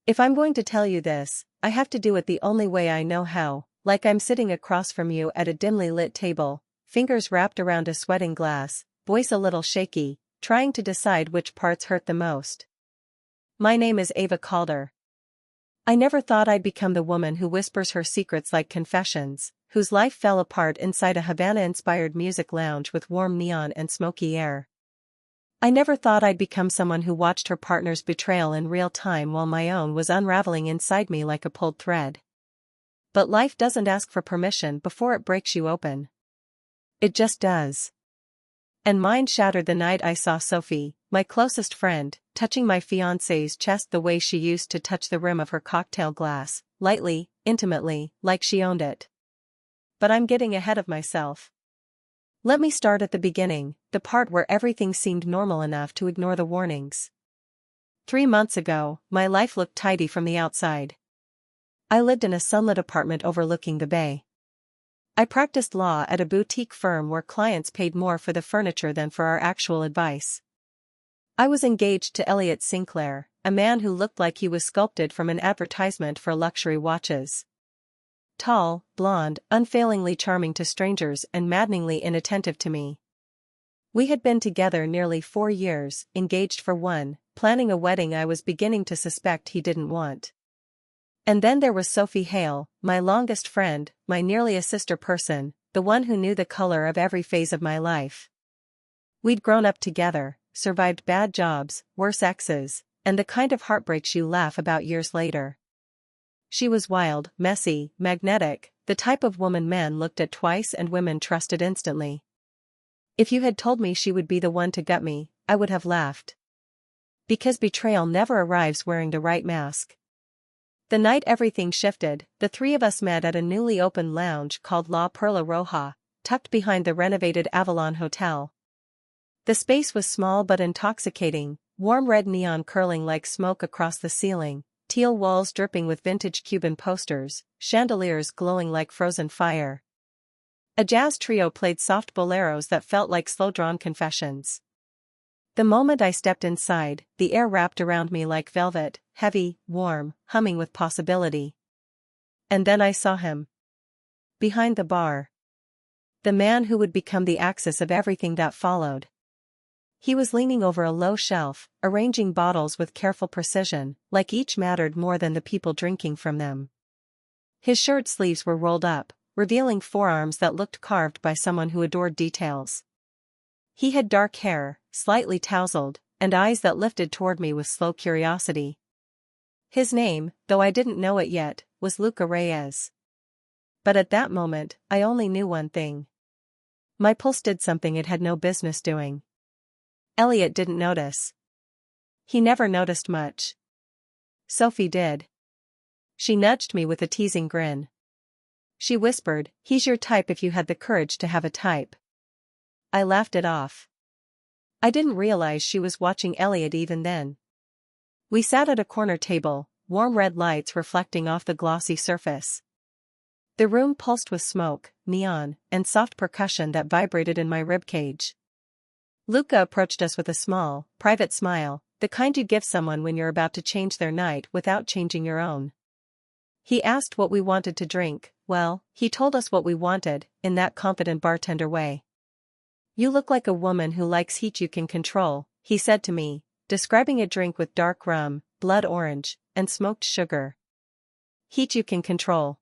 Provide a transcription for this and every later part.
If I'm going to tell you this, I have to do it the only way I know how, like I'm sitting across from you at a dimly lit table, fingers wrapped around a sweating glass, voice a little shaky, trying to decide which parts hurt the most. My name is Ava Calder. I never thought I'd become the woman who whispers her secrets like confessions, whose life fell apart inside a Havana-inspired music lounge with warm neon and smoky air. I never thought I'd become someone who watched her partner's betrayal in real time while my own was unraveling inside me like a pulled thread. But life doesn't ask for permission before it breaks you open. It just does. And mine shattered the night I saw Sophie, my closest friend, touching my fiancé's chest the way she used to touch the rim of her cocktail glass, lightly, intimately, like she owned it. But I'm getting ahead of myself. Let me start at the beginning, the part where everything seemed normal enough to ignore the warnings. 3 months ago, my life looked tidy from the outside. I lived in a sunlit apartment overlooking the bay. I practiced law at a boutique firm where clients paid more for the furniture than for our actual advice. I was engaged to Elliot Sinclair, a man who looked like he was sculpted from an advertisement for luxury watches. Tall, blonde, unfailingly charming to strangers and maddeningly inattentive to me. We had been together nearly 4 years, engaged for 1, planning a wedding I was beginning to suspect he didn't want. And then there was Sophie Hale, my longest friend, my nearly a sister person, the one who knew the color of every phase of my life. We'd grown up together, survived bad jobs, worse exes, and the kind of heartbreaks you laugh about years later. She was wild, messy, magnetic, the type of woman men looked at twice and women trusted instantly. If you had told me she would be the one to gut me, I would have laughed. Because betrayal never arrives wearing the right mask. The night everything shifted, the 3 of us met at a newly opened lounge called La Perla Roja, tucked behind the renovated Avalon Hotel. The space was small but intoxicating, warm red neon curling like smoke across the ceiling, teal walls dripping with vintage Cuban posters, chandeliers glowing like frozen fire. A jazz trio played soft boleros that felt like slow-drawn confessions. The moment I stepped inside, the air wrapped around me like velvet, heavy, warm, humming with possibility. And then I saw him. Behind the bar. The man who would become the axis of everything that followed. He was leaning over a low shelf, arranging bottles with careful precision, like each mattered more than the people drinking from them. His shirt sleeves were rolled up, revealing forearms that looked carved by someone who adored details. He had dark hair, slightly tousled, and eyes that lifted toward me with slow curiosity. His name, though I didn't know it yet, was Luca Reyes. But at that moment, I only knew one thing. My pulse did something it had no business doing. Elliot didn't notice. He never noticed much. Sophie did. She nudged me with a teasing grin. She whispered, "He's your type if you had the courage to have a type." I laughed it off. I didn't realize she was watching Elliot even then. We sat at a corner table, warm red lights reflecting off the glossy surface. The room pulsed with smoke, neon, and soft percussion that vibrated in my ribcage. Luca approached us with a small, private smile, the kind you give someone when you're about to change their night without changing your own. He asked what we wanted to drink. Well, he told us what we wanted, in that confident bartender way. "You look like a woman who likes heat you can control," he said to me, describing a drink with dark rum, blood orange, and smoked sugar. Heat you can control.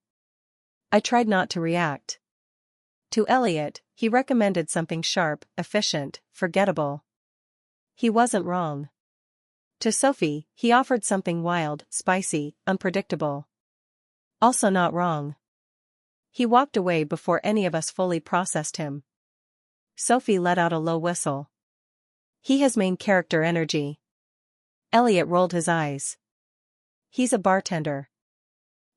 I tried not to react. To Elliot, he recommended something sharp, efficient, forgettable. He wasn't wrong. To Sophie, he offered something wild, spicy, unpredictable. Also not wrong. He walked away before any of us fully processed him. Sophie let out a low whistle. He has main character energy. Elliot rolled his eyes. He's a bartender.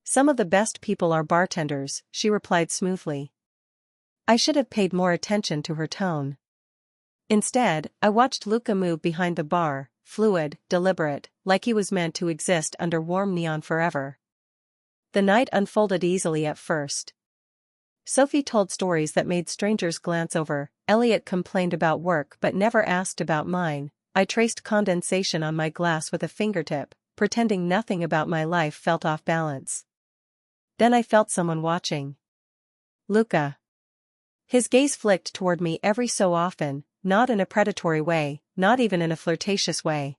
Some of the best people are bartenders, she replied smoothly. I should have paid more attention to her tone. Instead, I watched Luca move behind the bar, fluid, deliberate, like he was meant to exist under warm neon forever. The night unfolded easily at first. Sophie told stories that made strangers glance over, Elliot complained about work but never asked about mine, I traced condensation on my glass with a fingertip, pretending nothing about my life felt off balance. Then I felt someone watching. Luca. His gaze flicked toward me every so often, not in a predatory way, not even in a flirtatious way.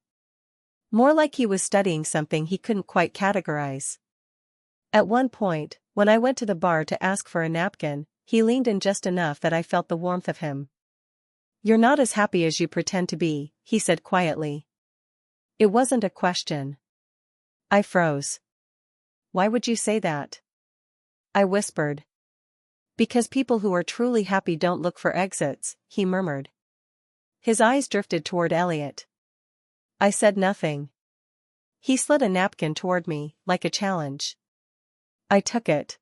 More like he was studying something he couldn't quite categorize. At one point, when I went to the bar to ask for a napkin, he leaned in just enough that I felt the warmth of him. "You're not as happy as you pretend to be," he said quietly. It wasn't a question. I froze. "Why would you say that?" I whispered. "Because people who are truly happy don't look for exits," he murmured. His eyes drifted toward Elliot. I said nothing. He slid a napkin toward me, like a challenge. I took it.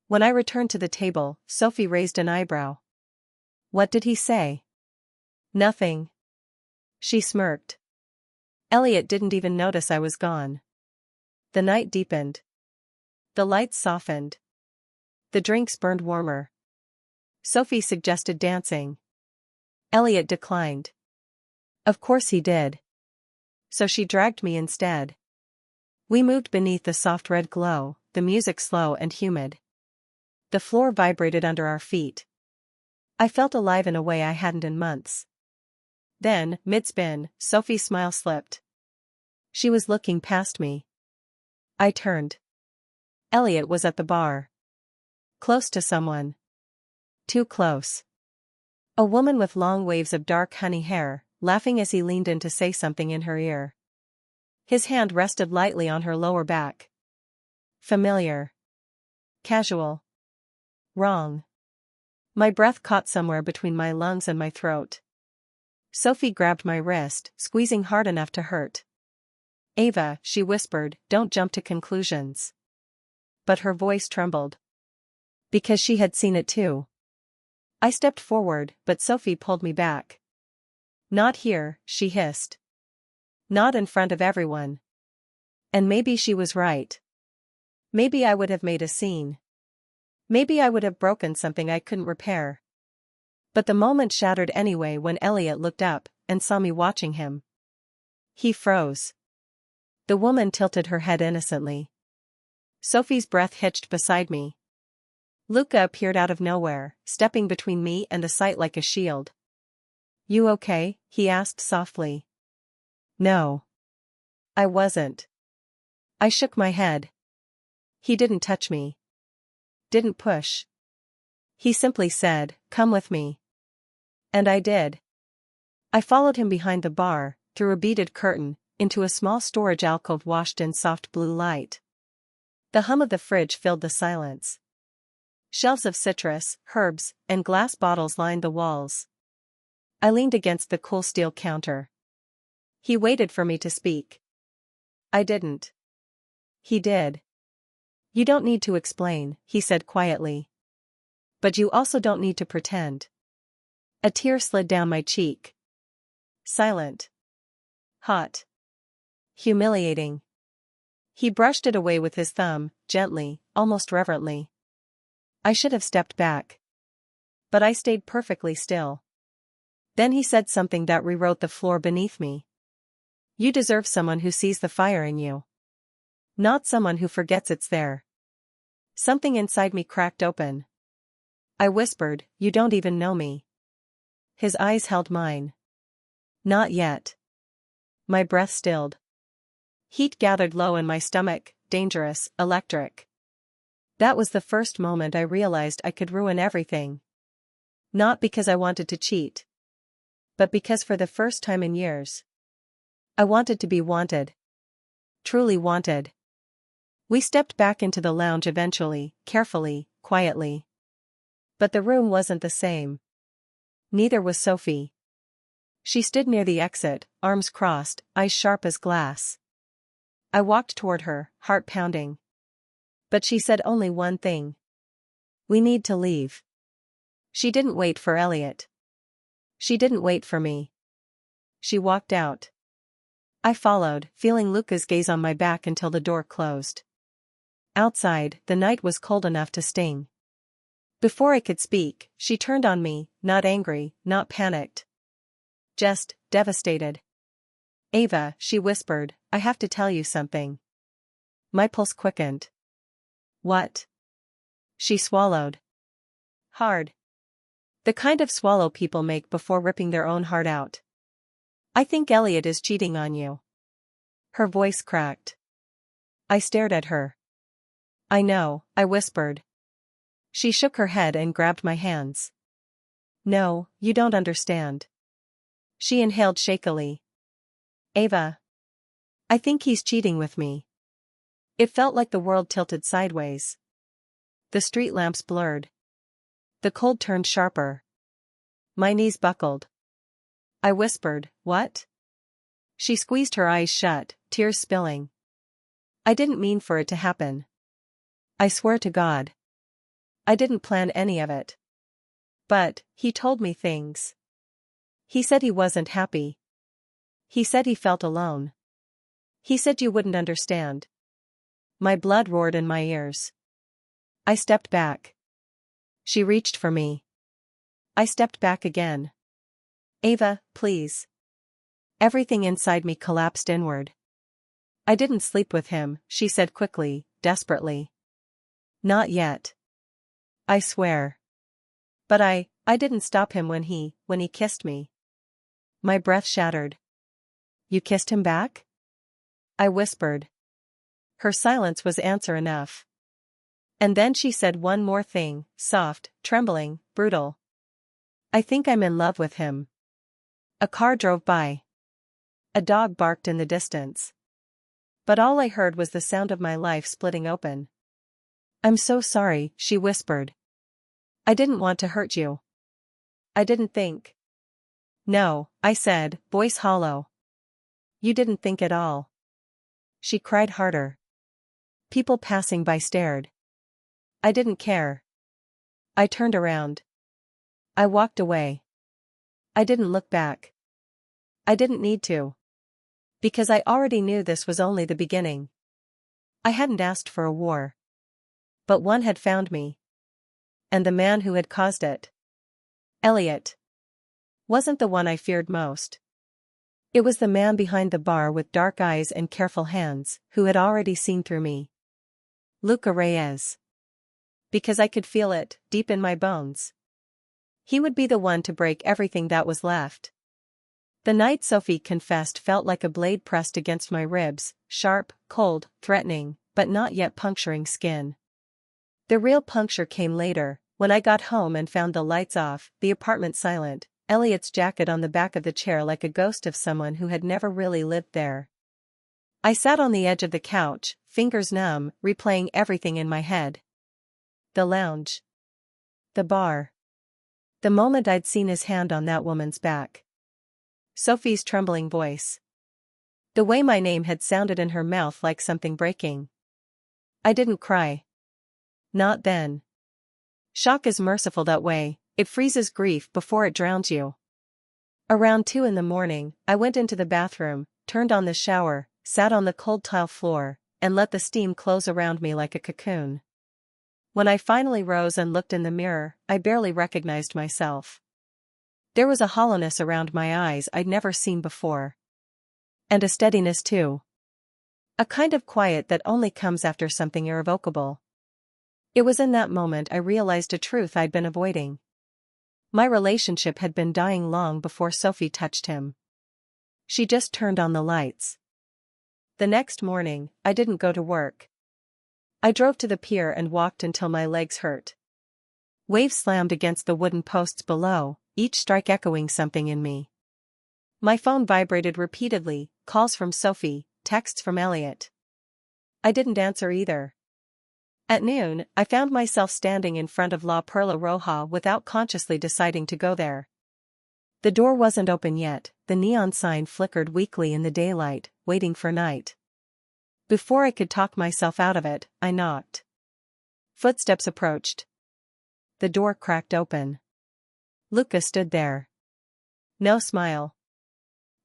When I returned to the table, Sophie raised an eyebrow. "What did he say?" "Nothing." She smirked. Elliot didn't even notice I was gone. The night deepened. The lights softened. The drinks burned warmer. Sophie suggested dancing. Elliot declined. Of course he did. So she dragged me instead. We moved beneath the soft red glow, the music slow and humid. The floor vibrated under our feet. I felt alive in a way I hadn't in months. Then, mid-spin, Sophie's smile slipped. She was looking past me. I turned. Elliot was at the bar. Close to someone. Too close. A woman with long waves of dark honey hair, laughing as he leaned in to say something in her ear. His hand rested lightly on her lower back. Familiar. Casual. Wrong. My breath caught somewhere between my lungs and my throat. Sophie grabbed my wrist, squeezing hard enough to hurt. "Ava," she whispered, "don't jump to conclusions." But her voice trembled. Because she had seen it too. I stepped forward, but Sophie pulled me back. "Not here," she hissed. "Not in front of everyone." And maybe she was right. Maybe I would have made a scene. Maybe I would have broken something I couldn't repair. But the moment shattered anyway when Elliot looked up and saw me watching him. He froze. The woman tilted her head innocently. Sophie's breath hitched beside me. Luca appeared out of nowhere, stepping between me and the sight like a shield. "You okay?" he asked softly. No. I wasn't. I shook my head. He didn't touch me. Didn't push. He simply said, "Come with me." And I did. I followed him behind the bar, through a beaded curtain, into a small storage alcove washed in soft blue light. The hum of the fridge filled the silence. Shelves of citrus, herbs, and glass bottles lined the walls. I leaned against the cool steel counter. He waited for me to speak. I didn't. He did. "You don't need to explain," he said quietly. "But you also don't need to pretend." A tear slid down my cheek. Silent. Hot. Humiliating. He brushed it away with his thumb, gently, almost reverently. I should have stepped back. But I stayed perfectly still. Then he said something that rewrote the floor beneath me. "You deserve someone who sees the fire in you. Not someone who forgets it's there." Something inside me cracked open. I whispered, "You don't even know me." His eyes held mine. Not yet. My breath stilled. Heat gathered low in my stomach, dangerous, electric. That was the first moment I realized I could ruin everything. Not because I wanted to cheat. But because for the first time in years, I wanted to be wanted. Truly wanted. We stepped back into the lounge eventually, carefully, quietly. But the room wasn't the same. Neither was Sophie. She stood near the exit, arms crossed, eyes sharp as glass. I walked toward her, heart pounding. But she said only one thing. "We need to leave." She didn't wait for Elliot. She didn't wait for me. She walked out. I followed, feeling Luca's gaze on my back until the door closed. Outside, the night was cold enough to sting. Before I could speak, she turned on me, not angry, not panicked. Just devastated. "Ava," she whispered, I have to tell you something. My pulse quickened. What? She swallowed. Hard. The kind of swallow people make before ripping their own heart out. I think Elliot is cheating on you. Her voice cracked. I stared at her. I know, I whispered. She shook her head and grabbed my hands. No, you don't understand. She inhaled shakily. Ava. I think he's cheating with me. It felt like the world tilted sideways. The street lamps blurred. The cold turned sharper. My knees buckled. I whispered, what? She squeezed her eyes shut, tears spilling. I didn't mean for it to happen. I swear to God. I didn't plan any of it. But, he told me things. He said he wasn't happy. He said he felt alone. He said you wouldn't understand. My blood roared in my ears. I stepped back. She reached for me. I stepped back again. Ava, please. Everything inside me collapsed inward. I didn't sleep with him, she said quickly, desperately. Not yet. I swear. But I didn't stop him when he kissed me. My breath shattered. You kissed him back? I whispered. Her silence was answer enough. And then she said one more thing, soft, trembling, brutal. I think I'm in love with him. A car drove by. A dog barked in the distance. But all I heard was the sound of my life splitting open. I'm so sorry, she whispered. I didn't want to hurt you. I didn't think. No, I said, voice hollow. You didn't think at all. She cried harder. People passing by stared. I didn't care. I turned around. I walked away. I didn't look back. I didn't need to. Because I already knew this was only the beginning. I hadn't asked for a war. But one had found me. And the man who had caused it, Elliot, wasn't the one I feared most. It was the man behind the bar with dark eyes and careful hands, who had already seen through me. Luca Reyes. Because I could feel it, deep in my bones. He would be the one to break everything that was left. The night Sophie confessed felt like a blade pressed against my ribs, sharp, cold, threatening, but not yet puncturing skin. The real puncture came later, when I got home and found the lights off, the apartment silent, Elliot's jacket on the back of the chair like a ghost of someone who had never really lived there. I sat on the edge of the couch, fingers numb, replaying everything in my head. The lounge. The bar. The moment I'd seen his hand on that woman's back. Sophie's trembling voice. The way my name had sounded in her mouth like something breaking. I didn't cry. Not then. Shock is merciful that way, it freezes grief before it drowns you. Around 2 a.m, I went into the bathroom, turned on the shower, sat on the cold tile floor, and let the steam close around me like a cocoon. When I finally rose and looked in the mirror, I barely recognized myself. There was a hollowness around my eyes I'd never seen before. And a steadiness too. A kind of quiet that only comes after something irrevocable. It was in that moment I realized a truth I'd been avoiding. My relationship had been dying long before Sophie touched him. She just turned on the lights. The next morning, I didn't go to work. I drove to the pier and walked until my legs hurt. Waves slammed against the wooden posts below, each strike echoing something in me. My phone vibrated repeatedly, calls from Sophie, texts from Elliot. I didn't answer either. At noon, I found myself standing in front of La Perla Roja without consciously deciding to go there. The door wasn't open yet, the neon sign flickered weakly in the daylight, waiting for night. Before I could talk myself out of it, I knocked. Footsteps approached. The door cracked open. Luca stood there. No smile.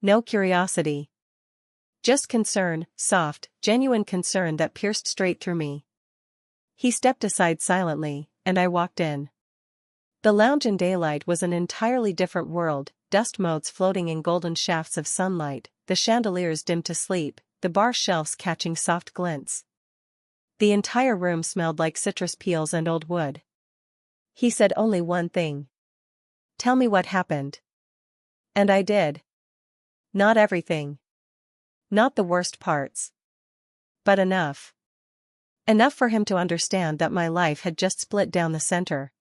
No curiosity. Just concern, soft, genuine concern that pierced straight through me. He stepped aside silently, and I walked in. The lounge in daylight was an entirely different world, dust motes floating in golden shafts of sunlight, the chandeliers dimmed to sleep, the bar shelves catching soft glints. The entire room smelled like citrus peels and old wood. He said only one thing. "Tell me what happened." And I did. Not everything. Not the worst parts. But enough. Enough for him to understand that my life had just split down the center.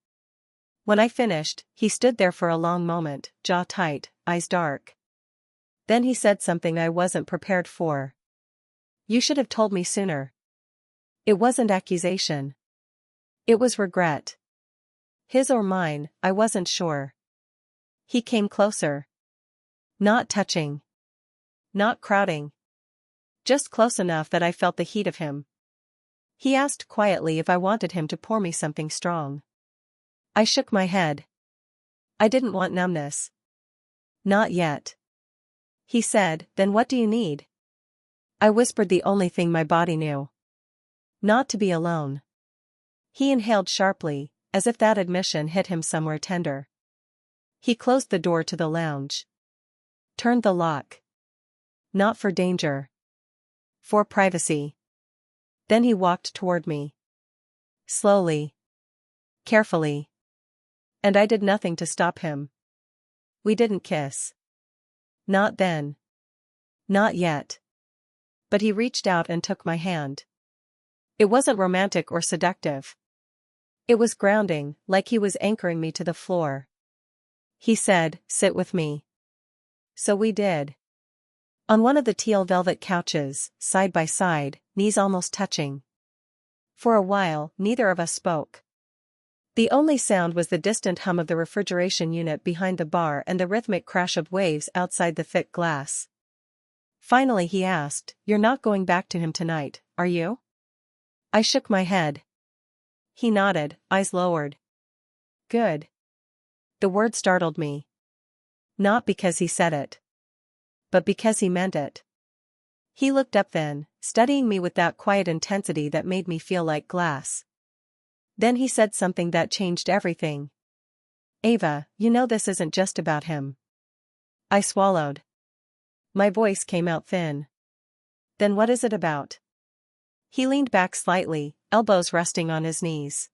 When I finished, he stood there for a long moment, jaw tight, eyes dark. Then he said something I wasn't prepared for. "You should have told me sooner." It wasn't accusation. It was regret. His or mine, I wasn't sure. He came closer. Not touching. Not crowding. Just close enough that I felt the heat of him. He asked quietly if I wanted him to pour me something strong. I shook my head. I didn't want numbness. Not yet. He said, "Then what do you need?" I whispered the only thing my body knew. Not to be alone. He inhaled sharply, as if that admission hit him somewhere tender. He closed the door to the lounge. Turned the lock. Not for danger. For privacy. Then he walked toward me. Slowly. Carefully. And I did nothing to stop him. We didn't kiss. Not then. Not yet. But he reached out and took my hand. It wasn't romantic or seductive. It was grounding, like he was anchoring me to the floor. He said, "Sit with me." So we did. On one of the teal velvet couches, side by side, knees almost touching. For a while, neither of us spoke. The only sound was the distant hum of the refrigeration unit behind the bar and the rhythmic crash of waves outside the thick glass. Finally he asked, "You're not going back to him tonight, are you?" I shook my head. He nodded, eyes lowered. Good. The word startled me. Not because he said it. But because he meant it. He looked up then, studying me with that quiet intensity that made me feel like glass. Then he said something that changed everything. "Ava, you know this isn't just about him." I swallowed. My voice came out thin. "Then what is it about?" He leaned back slightly, elbows resting on his knees.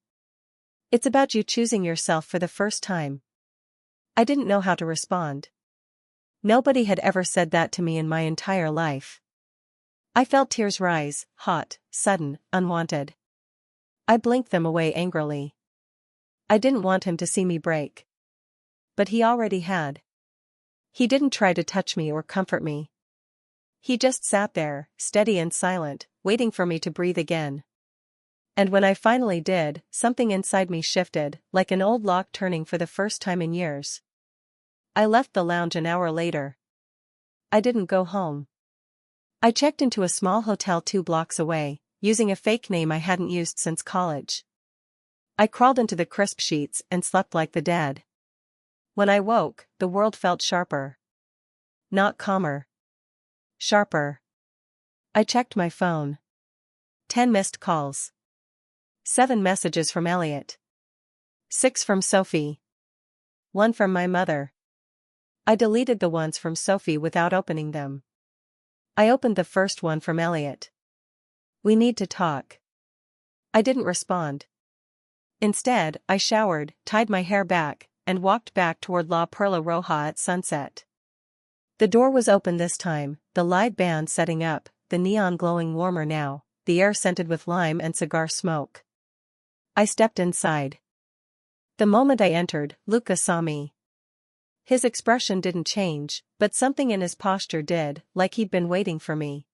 "It's about you choosing yourself for the first time." I didn't know how to respond. Nobody had ever said that to me in my entire life. I felt tears rise, hot, sudden, unwanted. I blinked them away angrily. I didn't want him to see me break. But he already had. He didn't try to touch me or comfort me. He just sat there, steady and silent, waiting for me to breathe again. And when I finally did, something inside me shifted, like an old lock turning for the first time in years. I left the lounge an hour later. I didn't go home. I checked into a small hotel 2 blocks away, using a fake name I hadn't used since college. I crawled into the crisp sheets and slept like the dead. When I woke, the world felt sharper. Not calmer. Sharper. I checked my phone. 10 missed calls. 7 messages from Elliot. 6 from Sophie. 1 from my mother. I deleted the ones from Sophie without opening them. I opened the first one from Elliot. "We need to talk." I didn't respond. Instead, I showered, tied my hair back, and walked back toward La Perla Roja at sunset. The door was open this time, the live band setting up, the neon glowing warmer now, the air scented with lime and cigar smoke. I stepped inside. The moment I entered, Luca saw me. His expression didn't change, but something in his posture did, like he'd been waiting for me.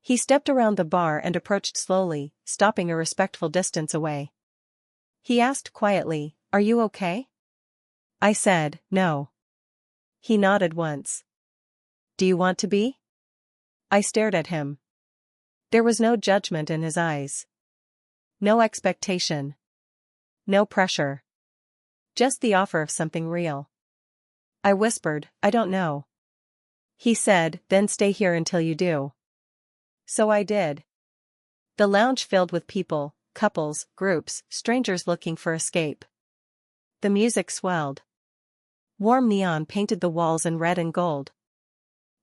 He stepped around the bar and approached slowly, stopping a respectful distance away. He asked quietly, "Are you okay?" I said, "No." He nodded once. "Do you want to be?" I stared at him. There was no judgment in his eyes. No expectation. No pressure. Just the offer of something real. I whispered, "I don't know." He said, "Then stay here until you do." So I did. The lounge filled with people, couples, groups, strangers looking for escape. The music swelled. Warm neon painted the walls in red and gold.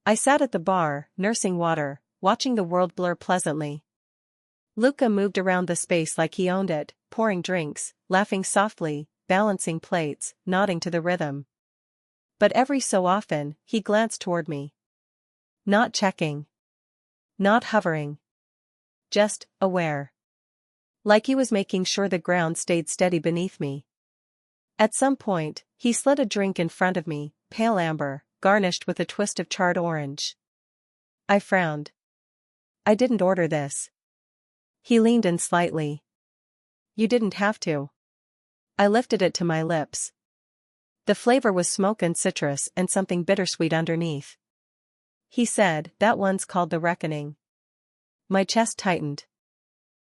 I sat at the bar, nursing water, watching the world blur pleasantly. Luca moved around the space like he owned it, pouring drinks, laughing softly, balancing plates, nodding to the rhythm. But every so often, he glanced toward me. Not checking. Not hovering. Just aware. Like he was making sure the ground stayed steady beneath me. At some point, he slid a drink in front of me, pale amber, garnished with a twist of charred orange. I frowned. I didn't order this. He leaned in slightly. You didn't have to. I lifted it to my lips. The flavor was smoke and citrus and something bittersweet underneath. He said, that one's called the reckoning. My chest tightened.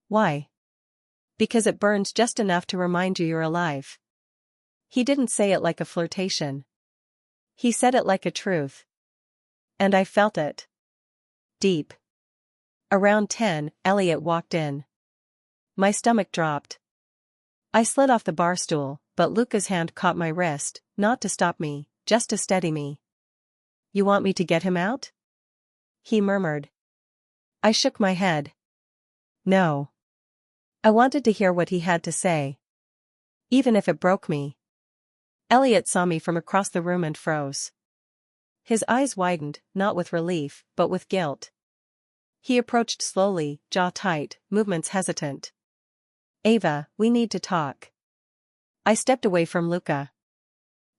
Why? Because it burns just enough to remind you you're alive. He didn't say it like a flirtation. He said it like a truth. And I felt it. Deep. Around 10, Elliot walked in. My stomach dropped. I slid off the bar stool, but Luca's hand caught my wrist, not to stop me, just to steady me. You want me to get him out? He murmured. I shook my head. No. I wanted to hear what he had to say. Even if it broke me. Elliot saw me from across the room and froze. His eyes widened, not with relief, but with guilt. He approached slowly, jaw tight, movements hesitant. Ava, we need to talk. I stepped away from Luca.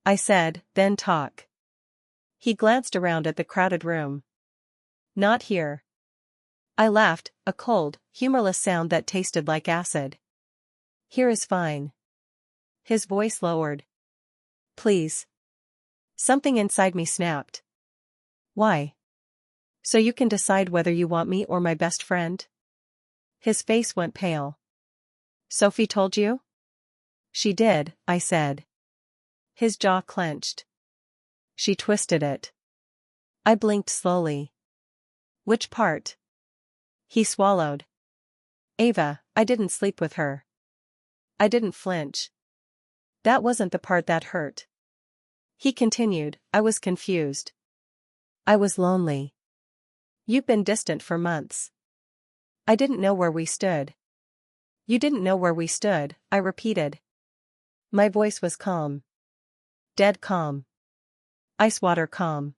I said, then talk. He glanced around at the crowded room. Not here. I laughed, a cold, humorless sound that tasted like acid. Here is fine. His voice lowered. Please. Something inside me snapped. Why? So you can decide whether you want me or my best friend? His face went pale. Sophie told you? She did, I said. His jaw clenched. She twisted it. I blinked slowly. Which part? He swallowed. Ava, I didn't sleep with her. I didn't flinch. That wasn't the part that hurt. He continued, I was confused. I was lonely. You've been distant for months. I didn't know where we stood. You didn't know where we stood, I repeated. My voice was calm. Dead calm. Ice water calm.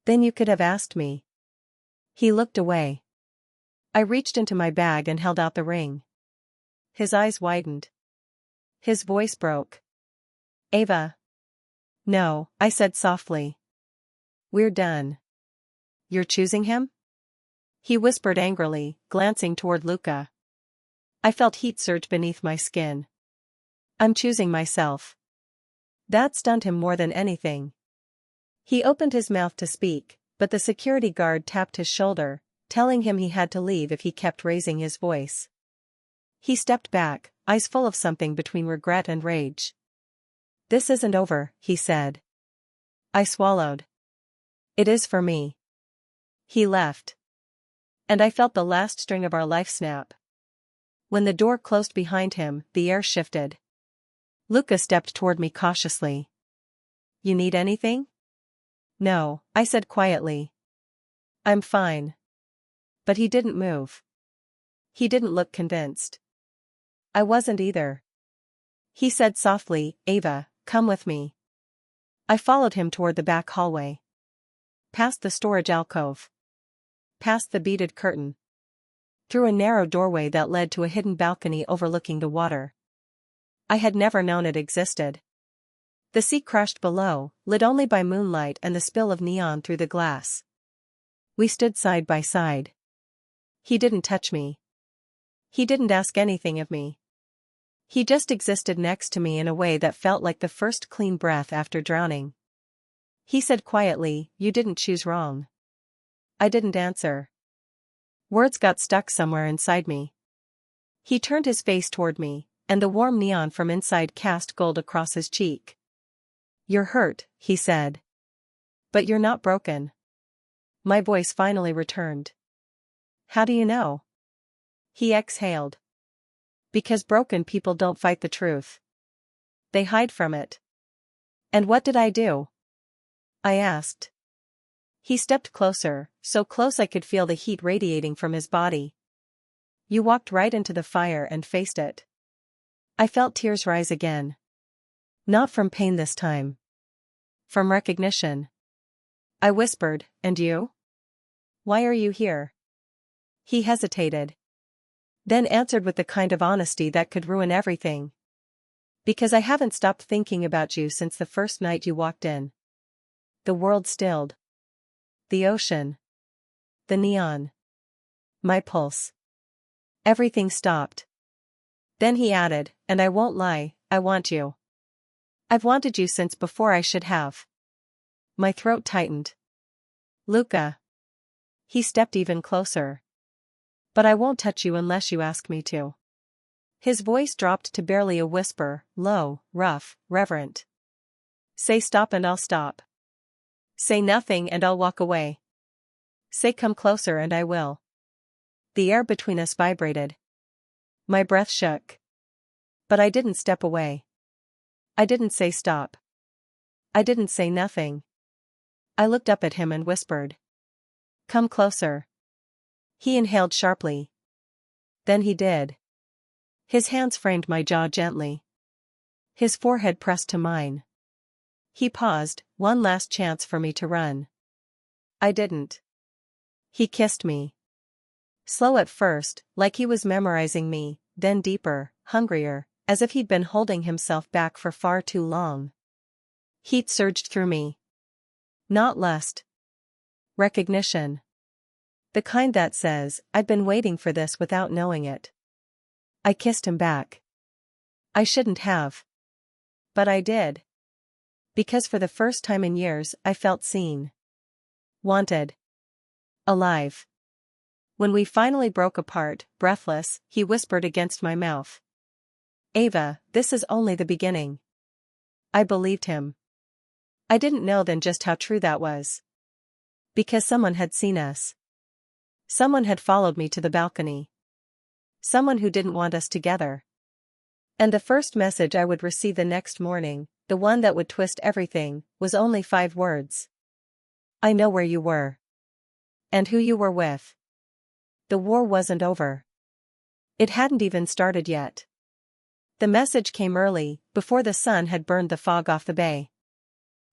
Then you could have asked me. He looked away. I reached into my bag and held out the ring. His eyes widened. His voice broke. Ava. No, I said softly. We're done. You're choosing him? He whispered angrily, glancing toward Luca. I felt heat surge beneath my skin. I'm choosing myself. That stunned him more than anything. He opened his mouth to speak, but the security guard tapped his shoulder, telling him he had to leave if he kept raising his voice. He stepped back, eyes full of something between regret and rage. This isn't over, he said. I swallowed. It is for me. He left. And I felt the last string of our life snap. When the door closed behind him, the air shifted. Luca stepped toward me cautiously. You need anything? No, I said quietly. I'm fine. But he didn't move. He didn't look convinced. I wasn't either. He said softly, Ava, come with me. I followed him toward the back hallway. Past the storage alcove. Past the beaded curtain. Through a narrow doorway that led to a hidden balcony overlooking the water. I had never known it existed. The sea crashed below, lit only by moonlight and the spill of neon through the glass. We stood side by side. He didn't touch me. He didn't ask anything of me. He just existed next to me in a way that felt like the first clean breath after drowning. He said quietly, you didn't choose wrong. I didn't answer. Words got stuck somewhere inside me. He turned his face toward me, and the warm neon from inside cast gold across his cheek. You're hurt, he said. But you're not broken. My voice finally returned. How do you know? He exhaled. Because broken people don't fight the truth. They hide from it. And what did I do? I asked. He stepped closer, so close I could feel the heat radiating from his body. You walked right into the fire and faced it. I felt tears rise again. Not from pain this time. From recognition. I whispered, "And you? Why are you here?" He hesitated. Then answered with the kind of honesty that could ruin everything. "Because I haven't stopped thinking about you since the first night you walked in." The world stilled. The ocean. The neon. My pulse. Everything stopped. Then he added, "And I won't lie, I want you. I've wanted you since before I should have." My throat tightened. "Luca." He stepped even closer. "But I won't touch you unless you ask me to." His voice dropped to barely a whisper, low, rough, reverent. "Say stop and I'll stop. Say nothing and I'll walk away. Say come closer and I will." The air between us vibrated. My breath shook. But I didn't step away. I didn't say stop. I didn't say nothing. I looked up at him and whispered. "Come closer." He inhaled sharply. Then he did. His hands framed my jaw gently. His forehead pressed to mine. He paused, one last chance for me to run. I didn't. He kissed me. Slow at first, like he was memorizing me, then deeper, hungrier, as if he'd been holding himself back for far too long. Heat surged through me. Not lust. Recognition. The kind that says, I'd been waiting for this without knowing it. I kissed him back. I shouldn't have. But I did. Because for the first time in years I felt seen. Wanted. Alive. When we finally broke apart, breathless, he whispered against my mouth. "Ava, this is only the beginning." I believed him. I didn't know then just how true that was. Because someone had seen us. Someone had followed me to the balcony. Someone who didn't want us together. And the first message I would receive the next morning, the one that would twist everything, was only 5 words. "I know where you were. And who you were with." The war wasn't over. It hadn't even started yet. The message came early, before the sun had burned the fog off the bay.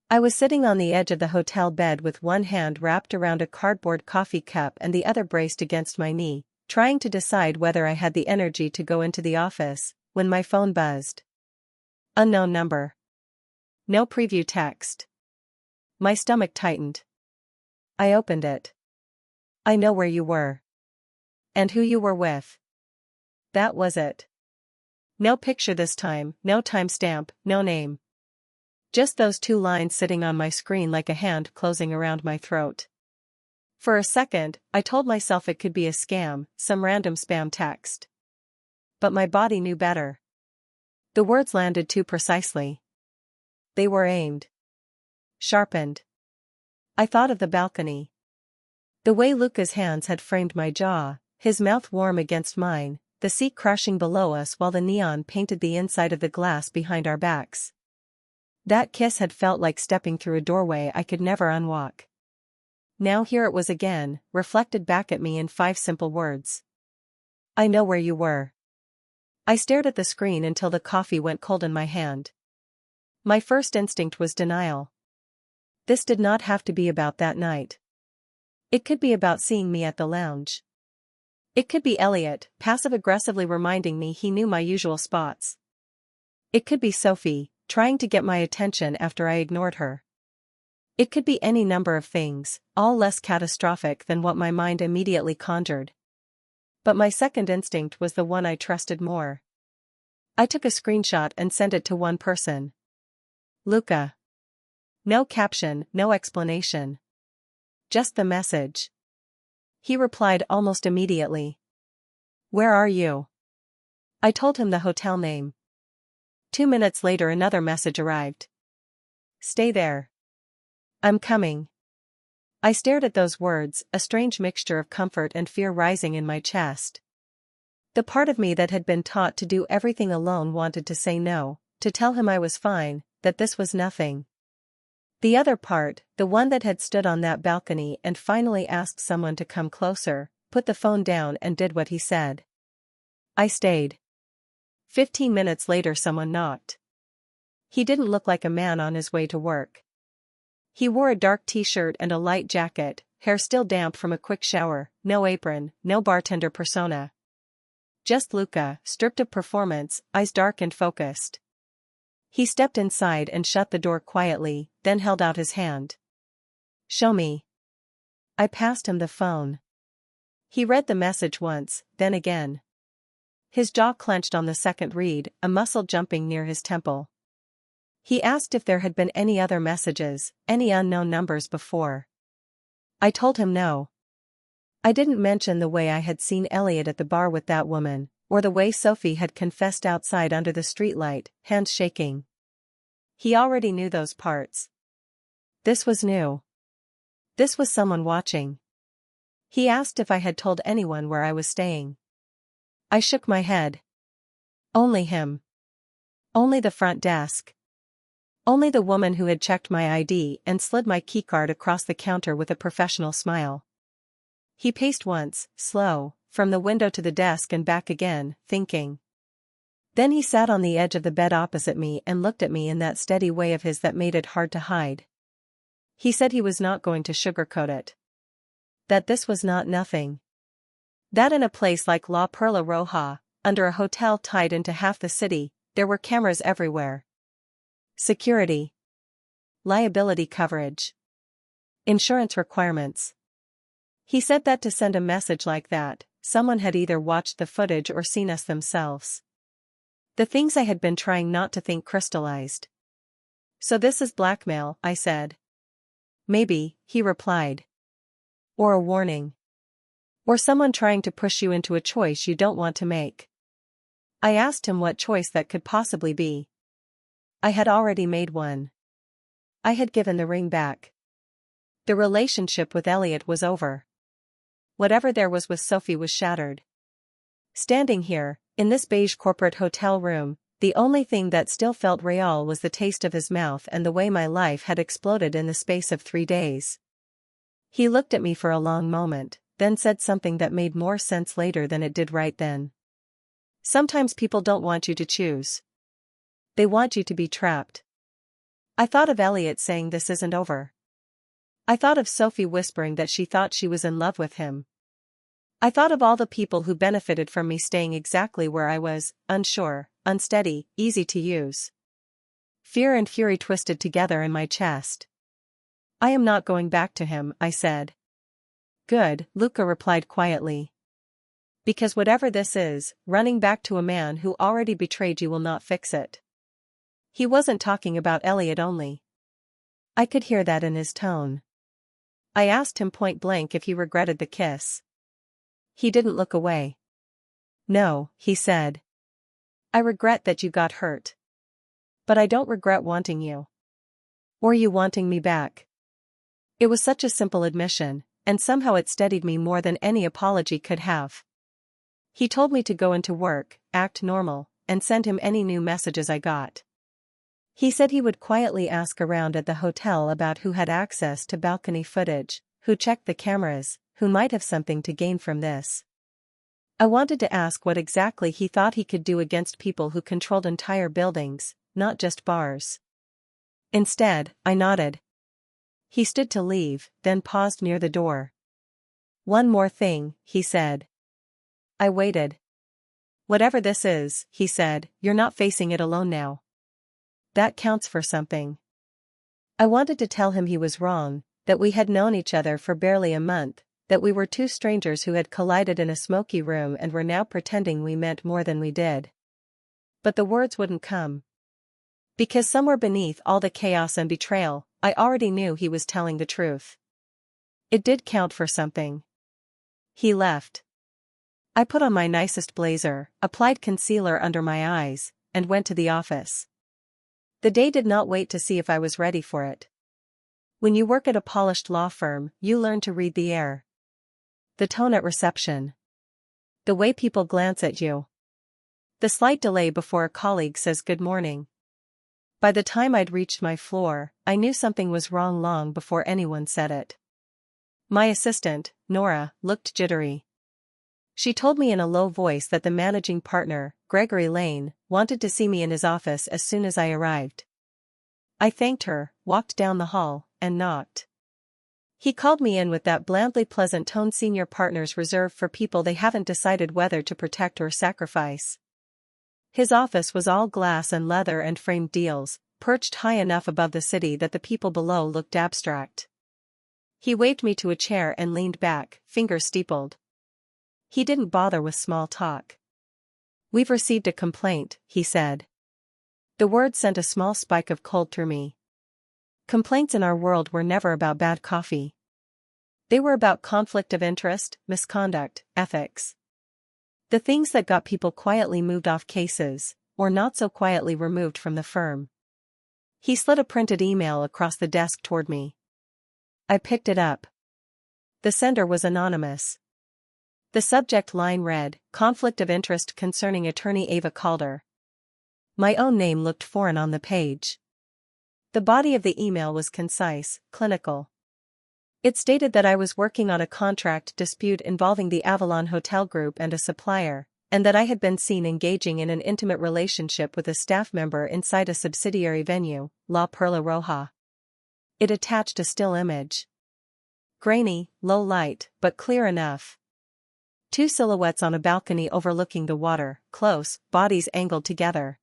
I was sitting on the edge of the hotel bed with one hand wrapped around a cardboard coffee cup and the other braced against my knee, trying to decide whether I had the energy to go into the office, when my phone buzzed. Unknown number. No preview text. My stomach tightened. I opened it. "I know where you were. And who you were with." That was it. No picture this time, no timestamp, no name. Just those 2 lines sitting on my screen like a hand closing around my throat. For a second, I told myself it could be a scam, some random spam text. But my body knew better. The words landed too precisely. They were aimed. Sharpened. I thought of the balcony. The way Luca's hands had framed my jaw, his mouth warm against mine, the sea crashing below us while the neon painted the inside of the glass behind our backs. That kiss had felt like stepping through a doorway I could never unlock. Now here it was again, reflected back at me in 5 simple words. "I know where you were." I stared at the screen until the coffee went cold in my hand. My first instinct was denial. This did not have to be about that night. It could be about seeing me at the lounge. It could be Elliot, passive-aggressively reminding me he knew my usual spots. It could be Sophie, trying to get my attention after I ignored her. It could be any number of things, all less catastrophic than what my mind immediately conjured. But my second instinct was the one I trusted more. I took a screenshot and sent it to one person. Luca. No caption, no explanation. Just the message. He replied almost immediately. "Where are you?" I told him the hotel name. 2 minutes later another message arrived. "Stay there. I'm coming." I stared at those words, a strange mixture of comfort and fear rising in my chest. The part of me that had been taught to do everything alone wanted to say no, to tell him I was fine, that this was nothing. The other part, the one that had stood on that balcony and finally asked someone to come closer, put the phone down and did what he said. I stayed. 15 minutes later someone knocked. He didn't look like a man on his way to work. He wore a dark t-shirt and a light jacket, hair still damp from a quick shower, no apron, no bartender persona. Just Luca, stripped of performance, eyes dark and focused. He stepped inside and shut the door quietly, then held out his hand. "Show me." I passed him the phone. He read the message once, then again. His jaw clenched on the second read, a muscle jumping near his temple. He asked if there had been any other messages, any unknown numbers before. I told him no. I didn't mention the way I had seen Elliot at the bar with that woman, or the way Sophie had confessed outside under the streetlight, hands shaking. He already knew those parts. This was new. This was someone watching. He asked if I had told anyone where I was staying. I shook my head. Only him. Only the front desk. Only the woman who had checked my ID and slid my keycard across the counter with a professional smile. He paced once, slow, from the window to the desk and back again, thinking. Then he sat on the edge of the bed opposite me and looked at me in that steady way of his that made it hard to hide. He said he was not going to sugarcoat it. That this was not nothing. That in a place like La Perla Roja, under a hotel tied into half the city, there were cameras everywhere. Security. Liability coverage. Insurance requirements. He said that to send a message like that, someone had either watched the footage or seen us themselves. The things I had been trying not to think crystallized. "So this is blackmail," I said. "Maybe," he replied. "Or a warning. Or someone trying to push you into a choice you don't want to make." I asked him what choice that could possibly be. I had already made one. I had given the ring back. The relationship with Elliot was over. Whatever there was with Sophie was shattered. Standing here, in this beige corporate hotel room, the only thing that still felt real was the taste of his mouth and the way my life had exploded in the space of 3 days. He looked at me for a long moment, then said something that made more sense later than it did right then. "Sometimes people don't want you to choose. They want you to be trapped." I thought of Elliot saying this isn't over. I thought of Sophie whispering that she thought she was in love with him. I thought of all the people who benefited from me staying exactly where I was, unsure, unsteady, easy to use. Fear and fury twisted together in my chest. "I am not going back to him," I said. "Good," Luca replied quietly. "Because whatever this is, running back to a man who already betrayed you will not fix it." He wasn't talking about Elliot only. I could hear that in his tone. I asked him point blank if he regretted the kiss. He didn't look away. "No," he said. "I regret that you got hurt. But I don't regret wanting you. Or you wanting me back." It was such a simple admission, and somehow it steadied me more than any apology could have. He told me to go into work, act normal, and send him any new messages I got. He said he would quietly ask around at the hotel about who had access to balcony footage, who checked the cameras, who might have something to gain from this. I wanted to ask what exactly he thought he could do against people who controlled entire buildings, not just bars. Instead, I nodded. He stood to leave, then paused near the door. "One more thing," he said. I waited. "Whatever this is," he said, "you're not facing it alone now. That counts for something." I wanted to tell him he was wrong, that we had known each other for barely a month, that we were two strangers who had collided in a smoky room and were now pretending we meant more than we did. But the words wouldn't come. Because somewhere beneath all the chaos and betrayal, I already knew he was telling the truth. It did count for something. He left. I put on my nicest blazer, applied concealer under my eyes, and went to the office. The day did not wait to see if I was ready for it. When you work at a polished law firm, you learn to read the air. The tone at reception. The way people glance at you. The slight delay before a colleague says good morning. By the time I'd reached my floor, I knew something was wrong long before anyone said it. My assistant, Nora, looked jittery. She told me in a low voice that the managing partner, Gregory Lane, wanted to see me in his office as soon as I arrived. I thanked her, walked down the hall, and knocked. He called me in with that blandly pleasant tone senior partners reserve for people they haven't decided whether to protect or sacrifice. His office was all glass and leather and framed deals, perched high enough above the city that the people below looked abstract. He waved me to a chair and leaned back, fingers steepled. He didn't bother with small talk. "We've received a complaint," he said. The word sent a small spike of cold through me. Complaints in our world were never about bad coffee. They were about conflict of interest, misconduct, ethics. The things that got people quietly moved off cases, or not so quietly removed from the firm. He slid a printed email across the desk toward me. I picked it up. The sender was anonymous. The subject line read, "Conflict of interest concerning attorney Ava Calder." My own name looked foreign on the page. The body of the email was concise, clinical. It stated that I was working on a contract dispute involving the Avalon Hotel Group and a supplier, and that I had been seen engaging in an intimate relationship with a staff member inside a subsidiary venue, La Perla Roja. It attached a still image. Grainy, low light, but clear enough. Two silhouettes on a balcony overlooking the water, close, bodies angled together.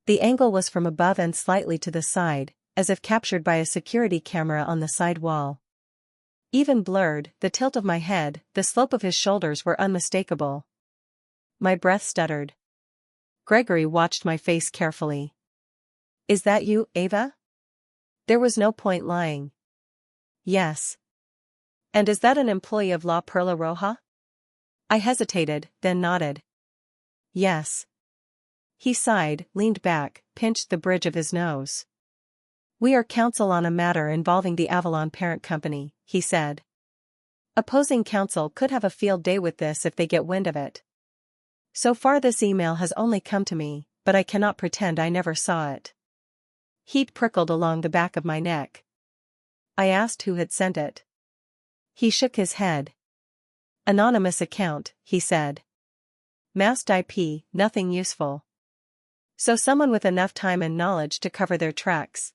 The angle was from above and slightly to the side, as if captured by a security camera on the side wall. Even blurred, the tilt of my head, the slope of his shoulders were unmistakable. My breath stuttered. Gregory watched my face carefully. "Is that you, Ava?" There was no point lying. "Yes." "And is that an employee of La Perla Roja?" I hesitated, then nodded. "Yes." He sighed, leaned back, pinched the bridge of his nose. "We are counsel on a matter involving the Avalon parent company," he said. "Opposing counsel could have a field day with this if they get wind of it. So far this email has only come to me, but I cannot pretend I never saw it." Heat prickled along the back of my neck. I asked who had sent it. He shook his head. "Anonymous account," he said. "Masked IP, nothing useful. So someone with enough time and knowledge to cover their tracks."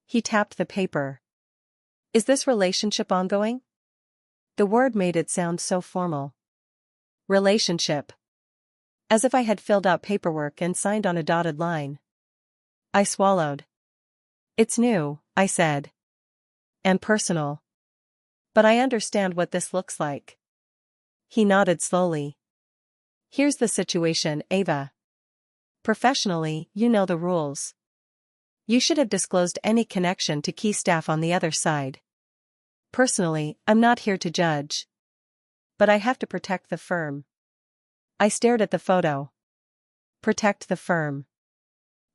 He tapped the paper. "Is this relationship ongoing?" The word made it sound so formal. Relationship. As if I had filled out paperwork and signed on a dotted line. I swallowed. "It's new," I said. "And personal. But I understand what this looks like." He nodded slowly. "Here's the situation, Ava. Professionally, you know the rules. You should have disclosed any connection to key staff on the other side. Personally, I'm not here to judge. But I have to protect the firm." I stared at the photo. Protect the firm.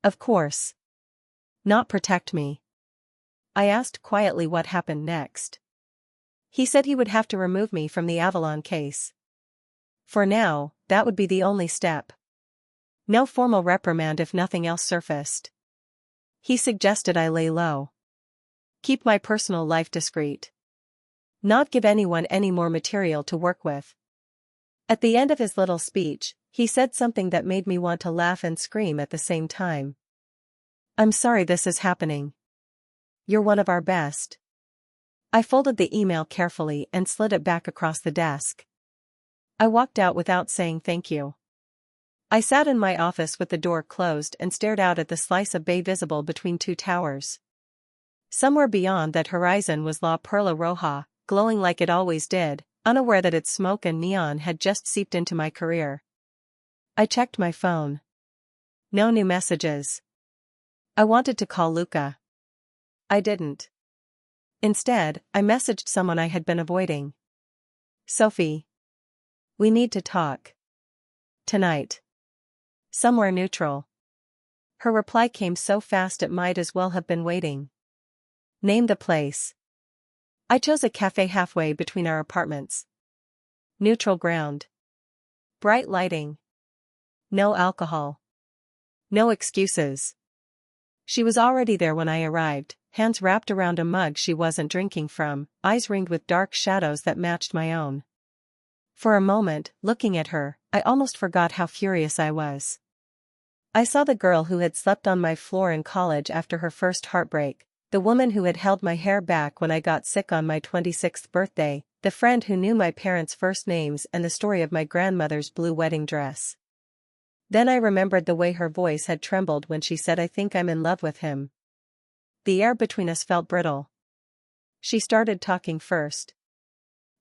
Of course. Not protect me. I asked quietly what happened next. He said he would have to remove me from the Avalon case. For now, that would be the only step. No formal reprimand if nothing else surfaced. He suggested I lay low. Keep my personal life discreet. Not give anyone any more material to work with. At the end of his little speech, he said something that made me want to laugh and scream at the same time. "I'm sorry this is happening. You're one of our best." I folded the email carefully and slid it back across the desk. I walked out without saying thank you. I sat in my office with the door closed and stared out at the slice of bay visible between two towers. Somewhere beyond that horizon was La Perla Roja, glowing like it always did, unaware that its smoke and neon had just seeped into my career. I checked my phone. No new messages. I wanted to call Luca. I didn't. Instead, I messaged someone I had been avoiding. "Sophie. We need to talk. Tonight. Somewhere neutral." Her reply came so fast it might as well have been waiting. "Name the place." I chose a cafe halfway between our apartments. Neutral ground. Bright lighting. No alcohol. No excuses. She was already there when I arrived, hands wrapped around a mug she wasn't drinking from, eyes ringed with dark shadows that matched my own. For a moment, looking at her, I almost forgot how furious I was. I saw the girl who had slept on my floor in college after her first heartbreak, the woman who had held my hair back when I got sick on my 26th birthday, the friend who knew my parents' first names and the story of my grandmother's blue wedding dress. Then I remembered the way her voice had trembled when she said, "I think I'm in love with him." The air between us felt brittle. She started talking first.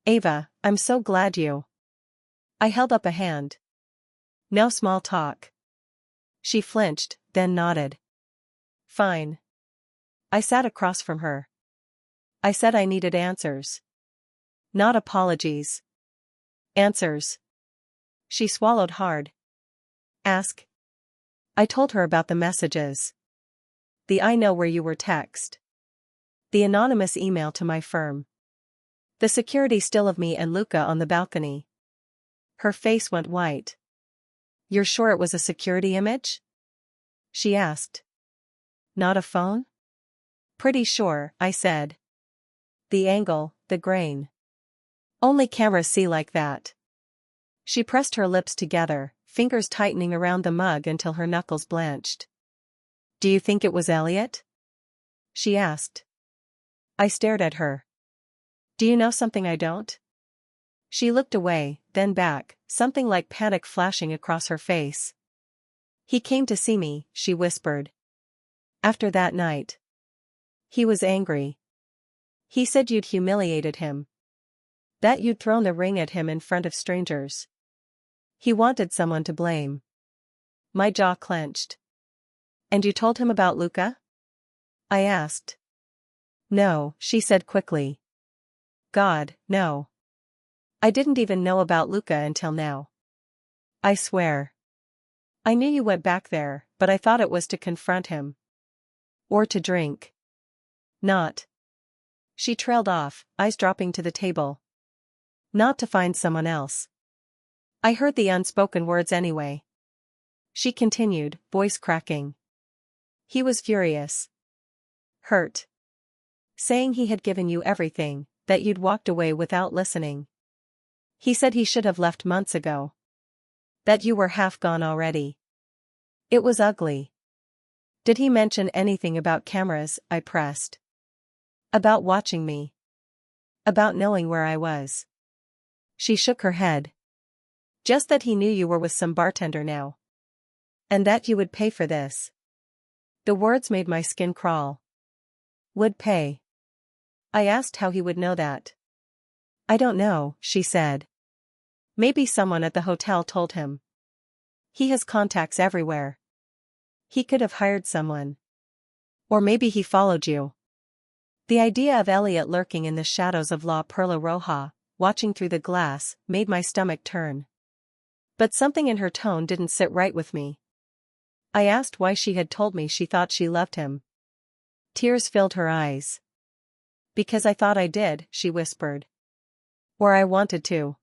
"Ava, I'm so glad you." I held up a hand. "No small talk." She flinched, then nodded. "Fine." I sat across from her. I said I needed answers. Not apologies. Answers. She swallowed hard. "Ask." I told her about the messages. The "I know where you were" text. The anonymous email to my firm. The security still of me and Luca on the balcony. Her face went white. "You're sure it was a security image?" she asked. "Not a phone?" "Pretty sure," I said. "The angle, the grain. Only cameras see like that." She pressed her lips together, fingers tightening around the mug until her knuckles blanched. "Do you think it was Elliot?" she asked. I stared at her. "Do you know something I don't?" She looked away, then back, something like panic flashing across her face. "He came to see me," she whispered. "After that night. He was angry. He said you'd humiliated him. That you'd thrown the ring at him in front of strangers. He wanted someone to blame." My jaw clenched. "And you told him about Luca?" I asked. "No," she said quickly. "God, no. I didn't even know about Luca until now. I swear. I knew you went back there, but I thought it was to confront him. Or to drink. Not." She trailed off, eyes dropping to the table. "Not to find someone else." I heard the unspoken words anyway. She continued, voice cracking. "He was furious. Hurt. Saying he had given you everything, that you'd walked away without listening. He said he should have left months ago. That you were half gone already. It was ugly." "Did he mention anything about cameras?" I pressed. "About watching me. About knowing where I was." She shook her head. "Just that he knew you were with some bartender now. And that you would pay for this." The words made my skin crawl. "Would pay?" I asked how he would know that. "I don't know," she said. "Maybe someone at the hotel told him. He has contacts everywhere. He could have hired someone. Or maybe he followed you." The idea of Elliot lurking in the shadows of La Perla Roja, watching through the glass, made my stomach turn. But something in her tone didn't sit right with me. I asked why she had told me she thought she loved him. Tears filled her eyes. "Because I thought I did," she whispered. "Or I wanted to.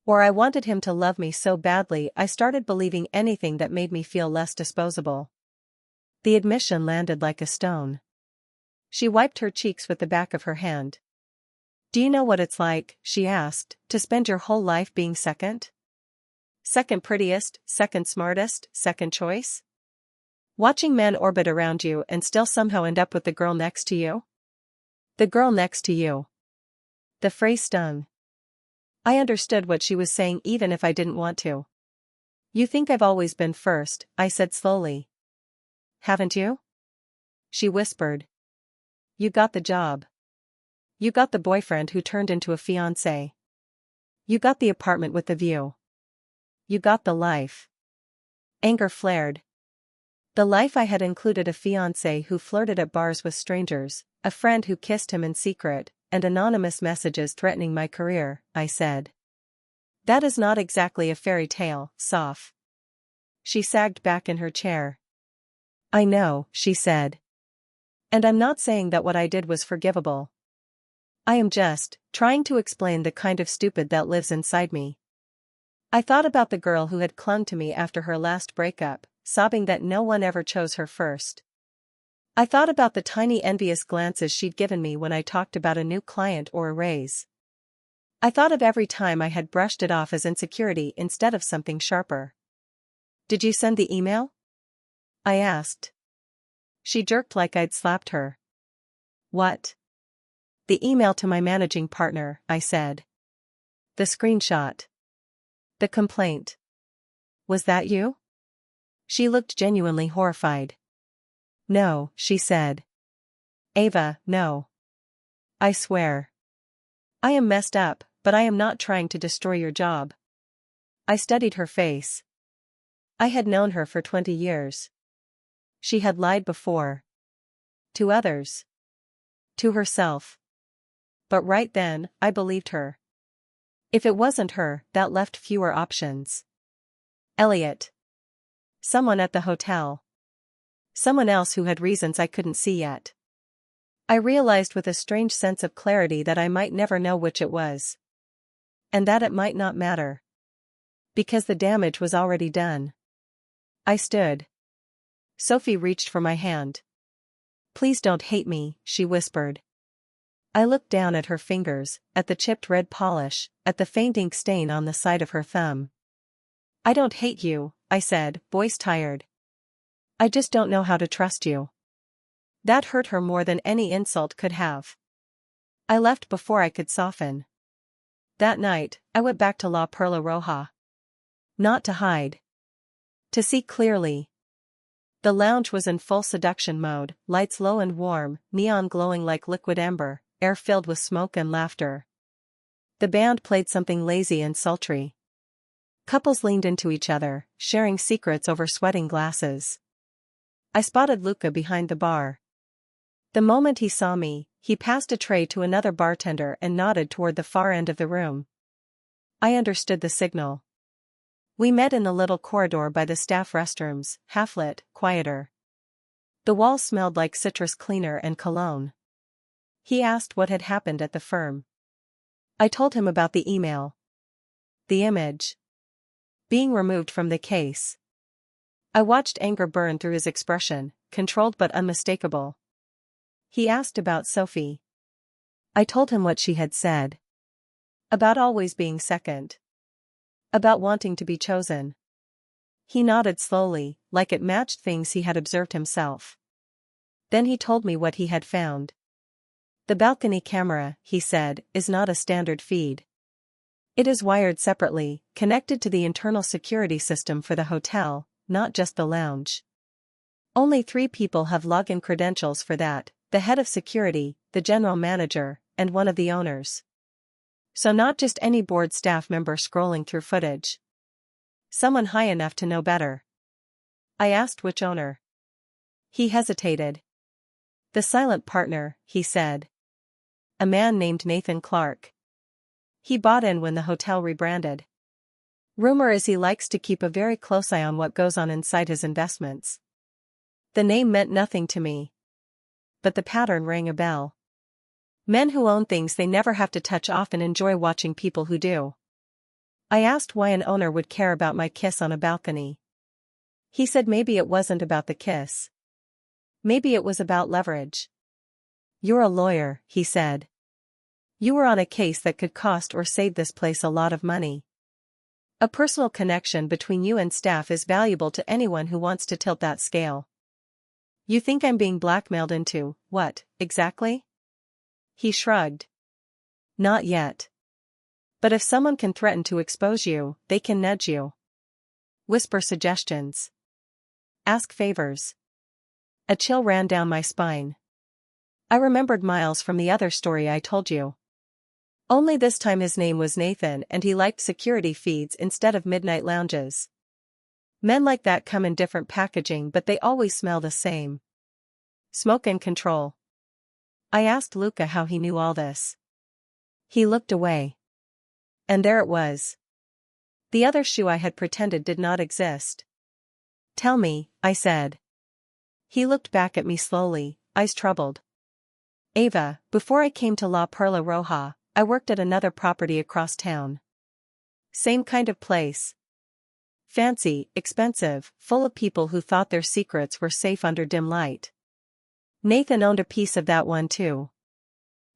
Or I wanted him to love me so badly I started believing anything that made me feel less disposable." The admission landed like a stone. She wiped her cheeks with the back of her hand. "Do you know what it's like," she asked, "to spend your whole life being second? Second prettiest, second smartest, second choice? Watching men orbit around you and still somehow end up with the girl next to you? The girl next to you." The phrase stung. I understood what she was saying even if I didn't want to. "You think I've always been first," I said slowly. "Haven't you?" she whispered. "You got the job. You got the boyfriend who turned into a fiancé. You got the apartment with the view. You got the life." Anger flared. The life I had included a fiancé who flirted at bars with strangers, a friend who kissed him in secret, and anonymous messages threatening my career, I said. "That is not exactly a fairy tale, Soph." She sagged back in her chair. "I know," she said. "And I'm not saying that what I did was forgivable. I am just trying to explain the kind of stupid that lives inside me." I thought about the girl who had clung to me after her last breakup, sobbing that no one ever chose her first. I thought about the tiny envious glances she'd given me when I talked about a new client or a raise. I thought of every time I had brushed it off as insecurity instead of something sharper. "Did you send the email?" I asked. She jerked like I'd slapped her. "What?" "The email to my managing partner," I said. "The screenshot. The complaint. Was that you?" She looked genuinely horrified. "No," she said. "Ava, no. I swear. I am messed up, but I am not trying to destroy your job." I studied her face. I had known her for 20 years. She had lied before. To others. To herself. But right then, I believed her. If it wasn't her, that left fewer options. Elliot. Someone at the hotel. Someone else who had reasons I couldn't see yet. I realized with a strange sense of clarity that I might never know which it was. And that it might not matter. Because the damage was already done. I stood. Sophie reached for my hand. "Please don't hate me," she whispered. I looked down at her fingers, at the chipped red polish, at the faint ink stain on the side of her thumb. "I don't hate you," I said, voice tired. "I just don't know how to trust you." That hurt her more than any insult could have. I left before I could soften. That night, I went back to La Perla Roja. Not to hide. To see clearly. The lounge was in full seduction mode, lights low and warm, neon glowing like liquid amber, air filled with smoke and laughter. The band played something lazy and sultry. Couples leaned into each other, sharing secrets over sweating glasses. I spotted Luca behind the bar. The moment he saw me, he passed a tray to another bartender and nodded toward the far end of the room. I understood the signal. We met in the little corridor by the staff restrooms, half-lit, quieter. The walls smelled like citrus cleaner and cologne. He asked what had happened at the firm. I told him about the email. The image. Being removed from the case. I watched anger burn through his expression, controlled but unmistakable. He asked about Sophie. I told him what she had said. About always being second. About wanting to be chosen. He nodded slowly, like it matched things he had observed himself. Then he told me what he had found. "The balcony camera," he said, "is not a standard feed. It is wired separately, connected to the internal security system for the hotel, not just the lounge. Only 3 people have login credentials for that, the head of security, the general manager, and one of the owners. So not just any board staff member scrolling through footage. Someone high enough to know better." I asked which owner. He hesitated. "The silent partner," he said. "A man named Nathan Clark. He bought in when the hotel rebranded. Rumor is he likes to keep a very close eye on what goes on inside his investments." The name meant nothing to me. But the pattern rang a bell. Men who own things they never have to touch often enjoy watching people who do. I asked why an owner would care about my kiss on a balcony. He said maybe it wasn't about the kiss. Maybe it was about leverage. "You're a lawyer," he said. "You were on a case that could cost or save this place a lot of money. A personal connection between you and staff is valuable to anyone who wants to tilt that scale. You think I'm being blackmailed into, what, exactly?" He shrugged. "Not yet. But if someone can threaten to expose you, they can nudge you. Whisper suggestions. Ask favors." A chill ran down my spine. I remembered Miles from the other story I told you. Only this time his name was Nathan and he liked security feeds instead of midnight lounges. Men like that come in different packaging but they always smell the same. Smoke and control. I asked Luca how he knew all this. He looked away. And there it was. The other shoe I had pretended did not exist. "Tell me," I said. He looked back at me slowly, eyes troubled. "Ava, before I came to La Perla Roja, I worked at another property across town. Same kind of place. Fancy, expensive, full of people who thought their secrets were safe under dim light. Nathan owned a piece of that one too.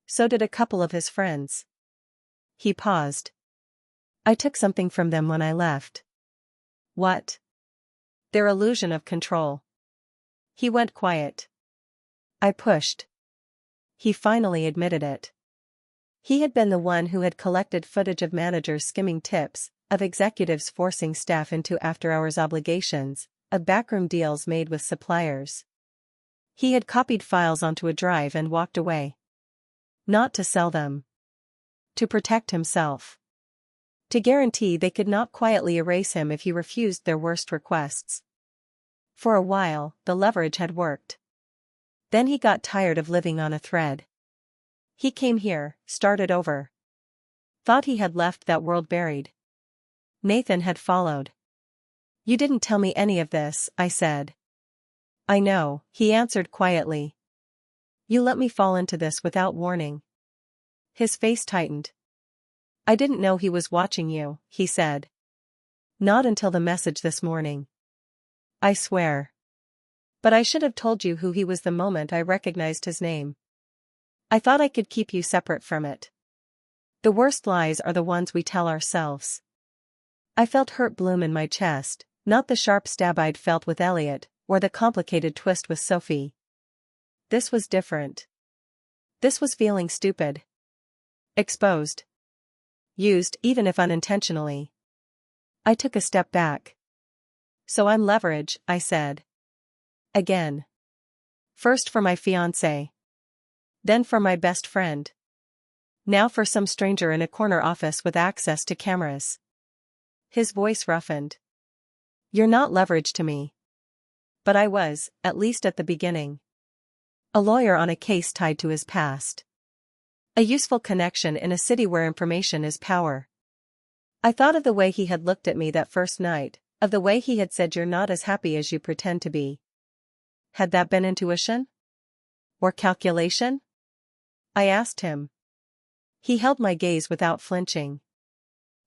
So did a couple of his friends. He paused. I took something from them when I left. What? Their illusion of control. He went quiet. I pushed. He finally admitted it. He had been the one who had collected footage of managers skimming tips, of executives forcing staff into after-hours obligations, of backroom deals made with suppliers. He had copied files onto a drive and walked away. Not to sell them. To protect himself. To guarantee they could not quietly erase him if he refused their worst requests. For a while, the leverage had worked. Then he got tired of living on a thread. He came here, started over. Thought he had left that world buried. Nathan had followed. You didn't tell me any of this, I said. I know, he answered quietly. You let me fall into this without warning. His face tightened. I didn't know he was watching you, he said. Not until the message this morning. I swear. But I should have told you who he was the moment I recognized his name. I thought I could keep you separate from it. The worst lies are the ones we tell ourselves. I felt hurt bloom in my chest, not the sharp stab I'd felt with Elliot, or the complicated twist with Sophie. This was different. This was feeling stupid. Exposed. Used, even if unintentionally. I took a step back. So I'm leverage, I said. Again. First for my fiancé. Then for my best friend. Now for some stranger in a corner office with access to cameras. His voice roughened. You're not leverage to me. But I was, at least at the beginning. A lawyer on a case tied to his past. A useful connection in a city where information is power. I thought of the way he had looked at me that first night, of the way he had said you're not as happy as you pretend to be. Had that been intuition? Or calculation? I asked him. He held my gaze without flinching.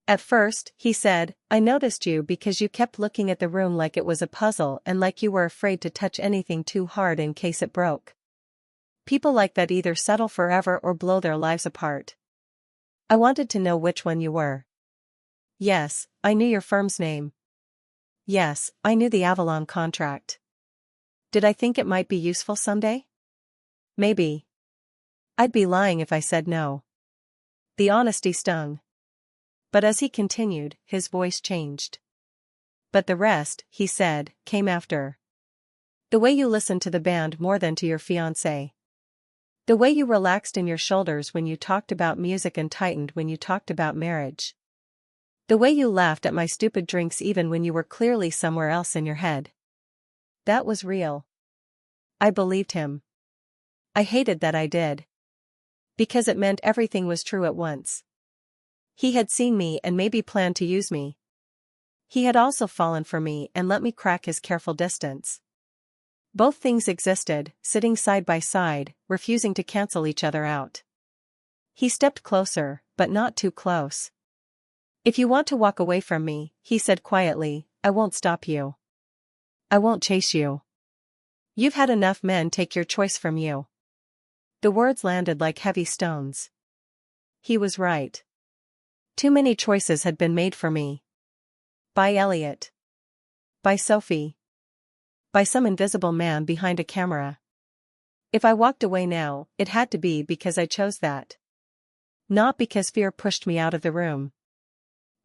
At first, he said, I noticed you because you kept looking at the room like it was a puzzle and like you were afraid to touch anything too hard in case it broke. People like that either settle forever or blow their lives apart. I wanted to know which one you were. Yes, I knew your firm's name. Yes, I knew the Avalon contract. Did I think it might be useful someday? Maybe. I'd be lying if I said no. The honesty stung. But as he continued, his voice changed. But the rest, he said, came after. The way you listened to the band more than to your fiancé. The way you relaxed in your shoulders when you talked about music and tightened when you talked about marriage. The way you laughed at my stupid drinks even when you were clearly somewhere else in your head. That was real. I believed him. I hated that I did. Because it meant everything was true at once. He had seen me and maybe planned to use me. He had also fallen for me and let me crack his careful distance. Both things existed, sitting side by side, refusing to cancel each other out. He stepped closer, but not too close. If you want to walk away from me, he said quietly, I won't stop you. I won't chase you. You've had enough men take your choice from you. The words landed like heavy stones. He was right. Too many choices had been made for me. By Elliot. By Sophie. By some invisible man behind a camera. If I walked away now, it had to be because I chose that. Not because fear pushed me out of the room.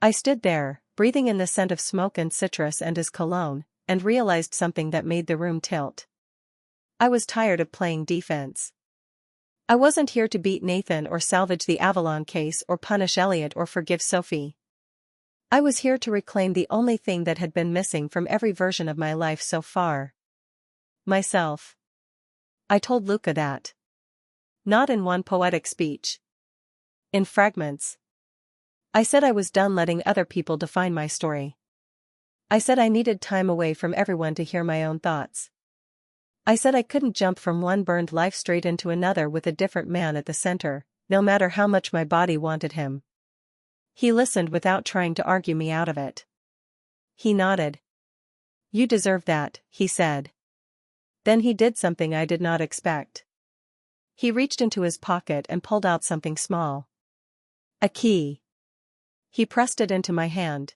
I stood there, breathing in the scent of smoke and citrus and his cologne, and realized something that made the room tilt. I was tired of playing defense. I wasn't here to beat Nathan or salvage the Avalon case or punish Elliot or forgive Sophie. I was here to reclaim the only thing that had been missing from every version of my life so far. Myself. I told Luca that. Not in one poetic speech. In fragments. I said I was done letting other people define my story. I said I needed time away from everyone to hear my own thoughts. I said I couldn't jump from one burned life straight into another with a different man at the center, no matter how much my body wanted him. He listened without trying to argue me out of it. He nodded. You deserve that, he said. Then he did something I did not expect. He reached into his pocket and pulled out something small. A key. He pressed it into my hand.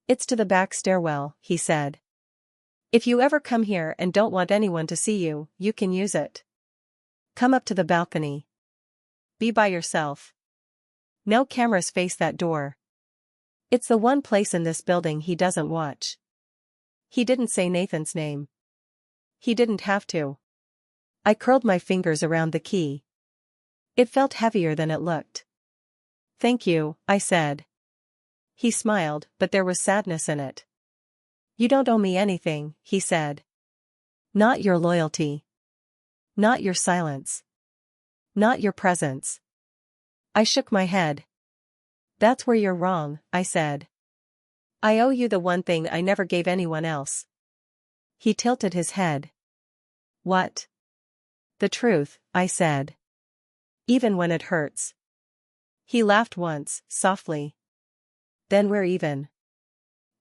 "It's to the back stairwell," he said. "If you ever come here and don't want anyone to see you, you can use it. Come up to the balcony. Be by yourself. No cameras face that door. It's the one place in this building he doesn't watch." He didn't say Nathan's name. He didn't have to. I curled my fingers around the key. It felt heavier than it looked. "Thank you," I said. He smiled, but there was sadness in it. "You don't owe me anything," he said. "Not your loyalty. Not your silence. Not your presence." I shook my head. "That's where you're wrong," I said. "I owe you the one thing I never gave anyone else." He tilted his head. "What?" "The truth," I said. "Even when it hurts." He laughed once, softly. "Then we're even."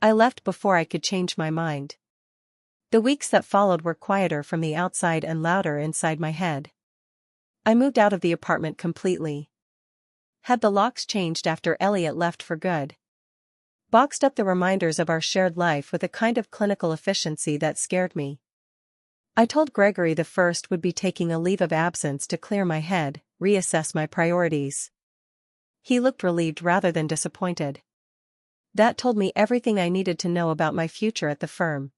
I left before I could change my mind. The weeks that followed were quieter from the outside and louder inside my head. I moved out of the apartment completely. Had the locks changed after Elliot left for good. Boxed up the reminders of our shared life with a kind of clinical efficiency that scared me. I told Gregory the first would be taking a leave of absence to clear my head, reassess my priorities. He looked relieved rather than disappointed. That told me everything I needed to know about my future at the firm.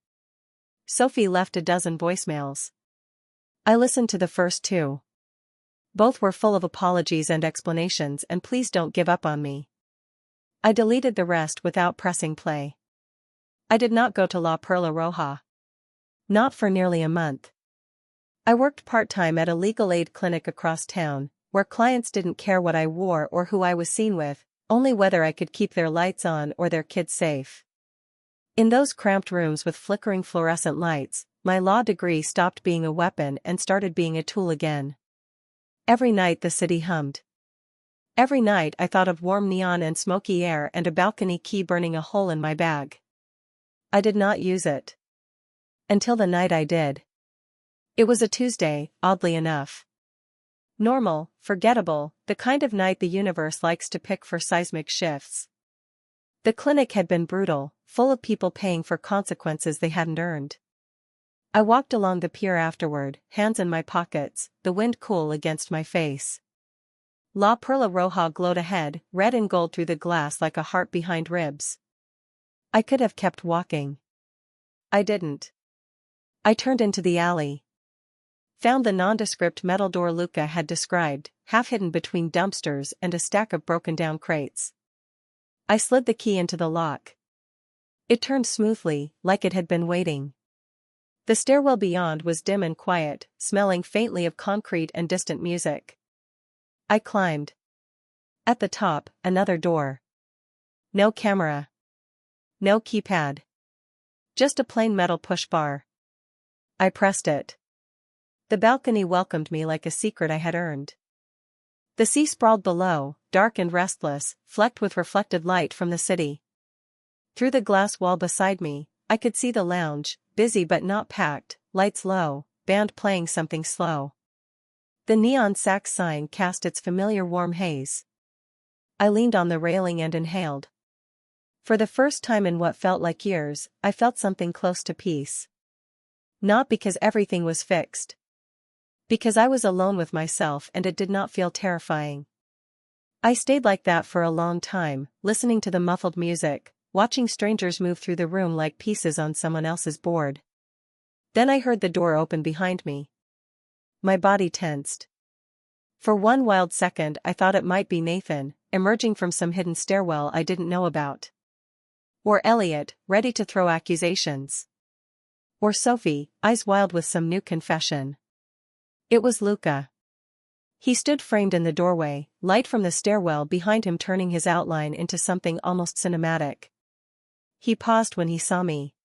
Sophie left a dozen voicemails. I listened to the first two. Both were full of apologies and explanations and please don't give up on me. I deleted the rest without pressing play. I did not go to La Perla Roja. Not for nearly a month. I worked part-time at a legal aid clinic across town, where clients didn't care what I wore or who I was seen with, only whether I could keep their lights on or their kids safe. In those cramped rooms with flickering fluorescent lights, my law degree stopped being a weapon and started being a tool again. Every night the city hummed. Every night I thought of warm neon and smoky air and a balcony key burning a hole in my bag. I did not use it. Until the night I did. It was a Tuesday, oddly enough. Normal, forgettable, the kind of night the universe likes to pick for seismic shifts. The clinic had been brutal, full of people paying for consequences they hadn't earned. I walked along the pier afterward, hands in my pockets, the wind cool against my face. La Perla Roja glowed ahead, red and gold through the glass like a heart behind ribs. I could have kept walking. I didn't. I turned into the alley. Found the nondescript metal door Luca had described, half hidden between dumpsters and a stack of broken-down crates. I slid the key into the lock. It turned smoothly, like it had been waiting. The stairwell beyond was dim and quiet, smelling faintly of concrete and distant music. I climbed. At the top, another door. No camera. No keypad. Just a plain metal push bar. I pressed it. The balcony welcomed me like a secret I had earned. The sea sprawled below, dark and restless, flecked with reflected light from the city. Through the glass wall beside me, I could see the lounge, busy but not packed, lights low, band playing something slow. The neon sax sign cast its familiar warm haze. I leaned on the railing and inhaled. For the first time in what felt like years, I felt something close to peace. Not because everything was fixed. Because I was alone with myself and it did not feel terrifying. I stayed like that for a long time, listening to the muffled music, watching strangers move through the room like pieces on someone else's board. Then I heard the door open behind me. My body tensed. For one wild second I thought it might be Nathan, emerging from some hidden stairwell I didn't know about. Or Elliot, ready to throw accusations. Or Sophie, eyes wild with some new confession. It was Luca. He stood framed in the doorway, light from the stairwell behind him turning his outline into something almost cinematic. He paused when he saw me.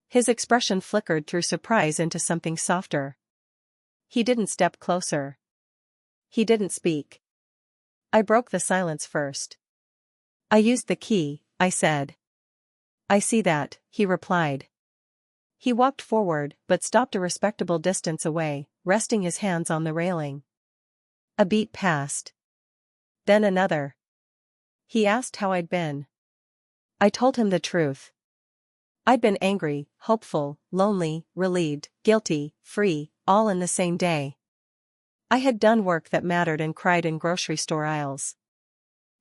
His expression flickered through surprise into something softer. He didn't step closer. He didn't speak. I broke the silence first. "I used the key," I said. "I see that," he replied. He walked forward but stopped a respectable distance away, resting his hands on the railing. A beat passed. Then another. He asked how I'd been. I told him the truth. I'd been angry, hopeful, lonely, relieved, guilty, free, all in the same day. I had done work that mattered and cried in grocery store aisles.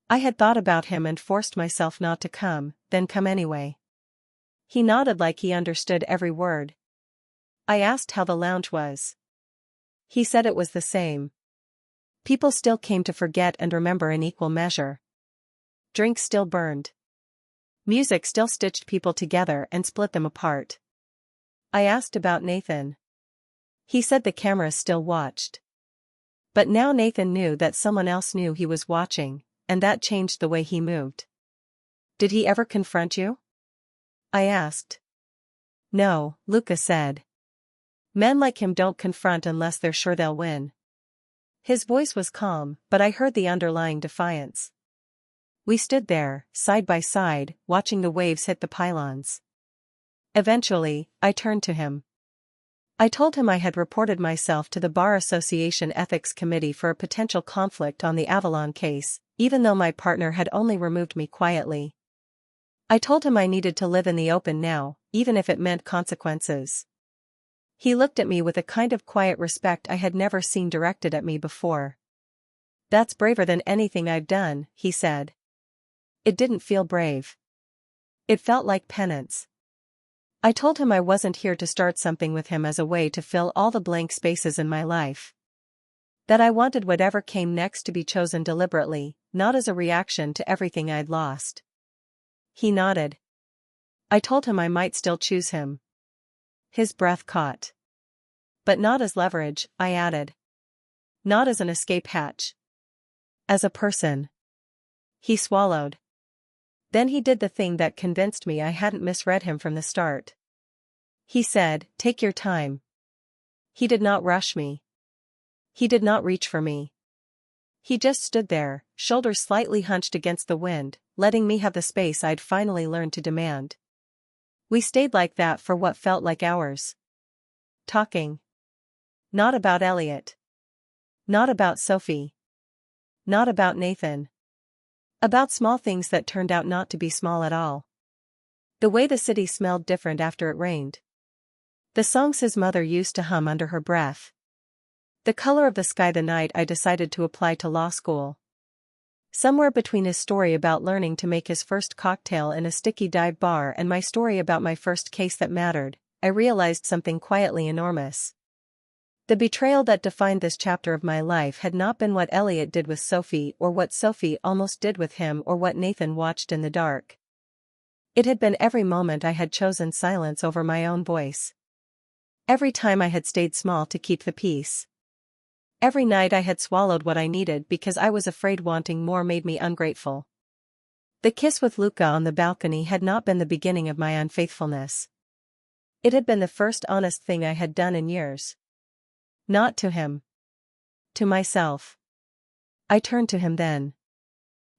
I had thought about him and forced myself not to come, then come anyway. He nodded like he understood every word. I asked how the lounge was. He said it was the same. People still came to forget and remember in equal measure. Drinks still burned. Music still stitched people together and split them apart. I asked about Nathan. He said the cameras still watched. But now Nathan knew that someone else knew he was watching, and that changed the way he moved. Did he ever confront you? I asked. No, Luca said. Men like him don't confront unless they're sure they'll win. His voice was calm, but I heard the underlying defiance. We stood there, side by side, watching the waves hit the pylons. Eventually, I turned to him. I told him I had reported myself to the Bar Association Ethics Committee for a potential conflict on the Avalon case, even though my partner had only removed me quietly. I told him I needed to live in the open now, even if it meant consequences. He looked at me with a kind of quiet respect I had never seen directed at me before. That's braver than anything I've done, he said. It didn't feel brave. It felt like penance. I told him I wasn't here to start something with him as a way to fill all the blank spaces in my life. That I wanted whatever came next to be chosen deliberately, not as a reaction to everything I'd lost. He nodded. I told him I might still choose him. His breath caught. But not as leverage, I added. Not as an escape hatch. As a person. He swallowed. Then he did the thing that convinced me I hadn't misread him from the start. He said, "Take your time." He did not rush me. He did not reach for me. He just stood there, shoulders slightly hunched against the wind, letting me have the space I'd finally learned to demand. We stayed like that for what felt like hours. Talking. Not about Elliot. Not about Sophie. Not about Nathan. About small things that turned out not to be small at all. The way the city smelled different after it rained. The songs his mother used to hum under her breath. The color of the sky the night I decided to apply to law school. Somewhere between his story about learning to make his first cocktail in a sticky dive bar and my story about my first case that mattered, I realized something quietly enormous. The betrayal that defined this chapter of my life had not been what Elliot did with Sophie or what Sophie almost did with him or what Nathan watched in the dark. It had been every moment I had chosen silence over my own voice. Every time I had stayed small to keep the peace. Every night I had swallowed what I needed because I was afraid wanting more made me ungrateful. The kiss with Luca on the balcony had not been the beginning of my unfaithfulness. It had been the first honest thing I had done in years. Not to him. To myself. I turned to him then.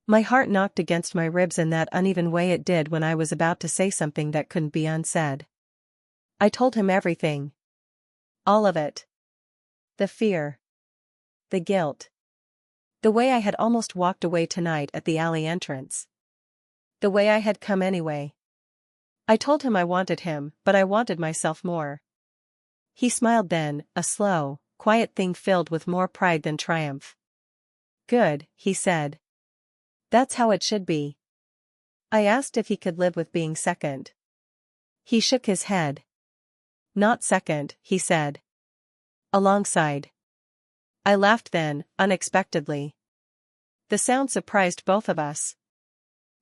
My heart knocked against my ribs in that uneven way it did when I was about to say something that couldn't be unsaid. I told him everything. All of it. The fear. The guilt. The way I had almost walked away tonight at the alley entrance. The way I had come anyway. I told him I wanted him, but I wanted myself more. He smiled then, a slow, quiet thing filled with more pride than triumph. Good, he said. That's how it should be. I asked if he could live with being second. He shook his head. Not second, he said. Alongside. I laughed then, unexpectedly. The sound surprised both of us.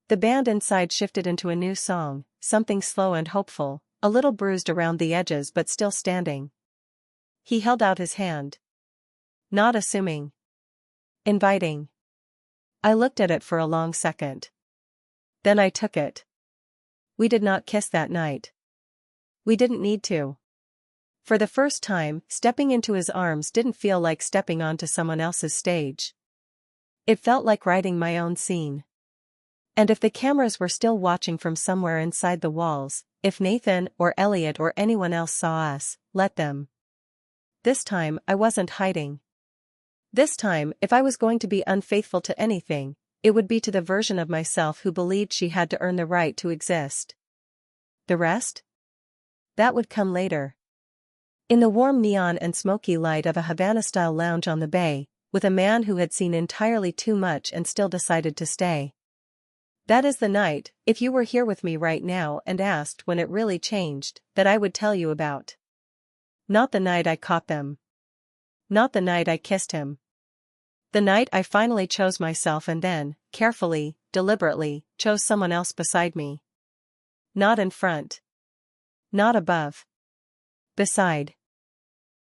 The band inside shifted into a new song, something slow and hopeful, a little bruised around the edges but still standing. He held out his hand. Not assuming. Inviting. I looked at it for a long second. Then I took it. We did not kiss that night. We didn't need to. For the first time, stepping into his arms didn't feel like stepping onto someone else's stage. It felt like writing my own scene. And if the cameras were still watching from somewhere inside the walls, If Nathan or Elliot or anyone else saw us, let them. This time I wasn't hiding. This time, if I was going to be unfaithful to anything, it would be to the version of myself who believed she had to earn the right to exist. The rest? That would come later. In the warm neon and smoky light of a Havana-style lounge on the bay, with a man who had seen entirely too much and still decided to stay. That is the night, if you were here with me right now and asked when it really changed, that I would tell you about. Not the night I caught them. Not the night I kissed him. The night I finally chose myself and then, carefully, deliberately, chose someone else beside me. Not in front. Not above. Beside.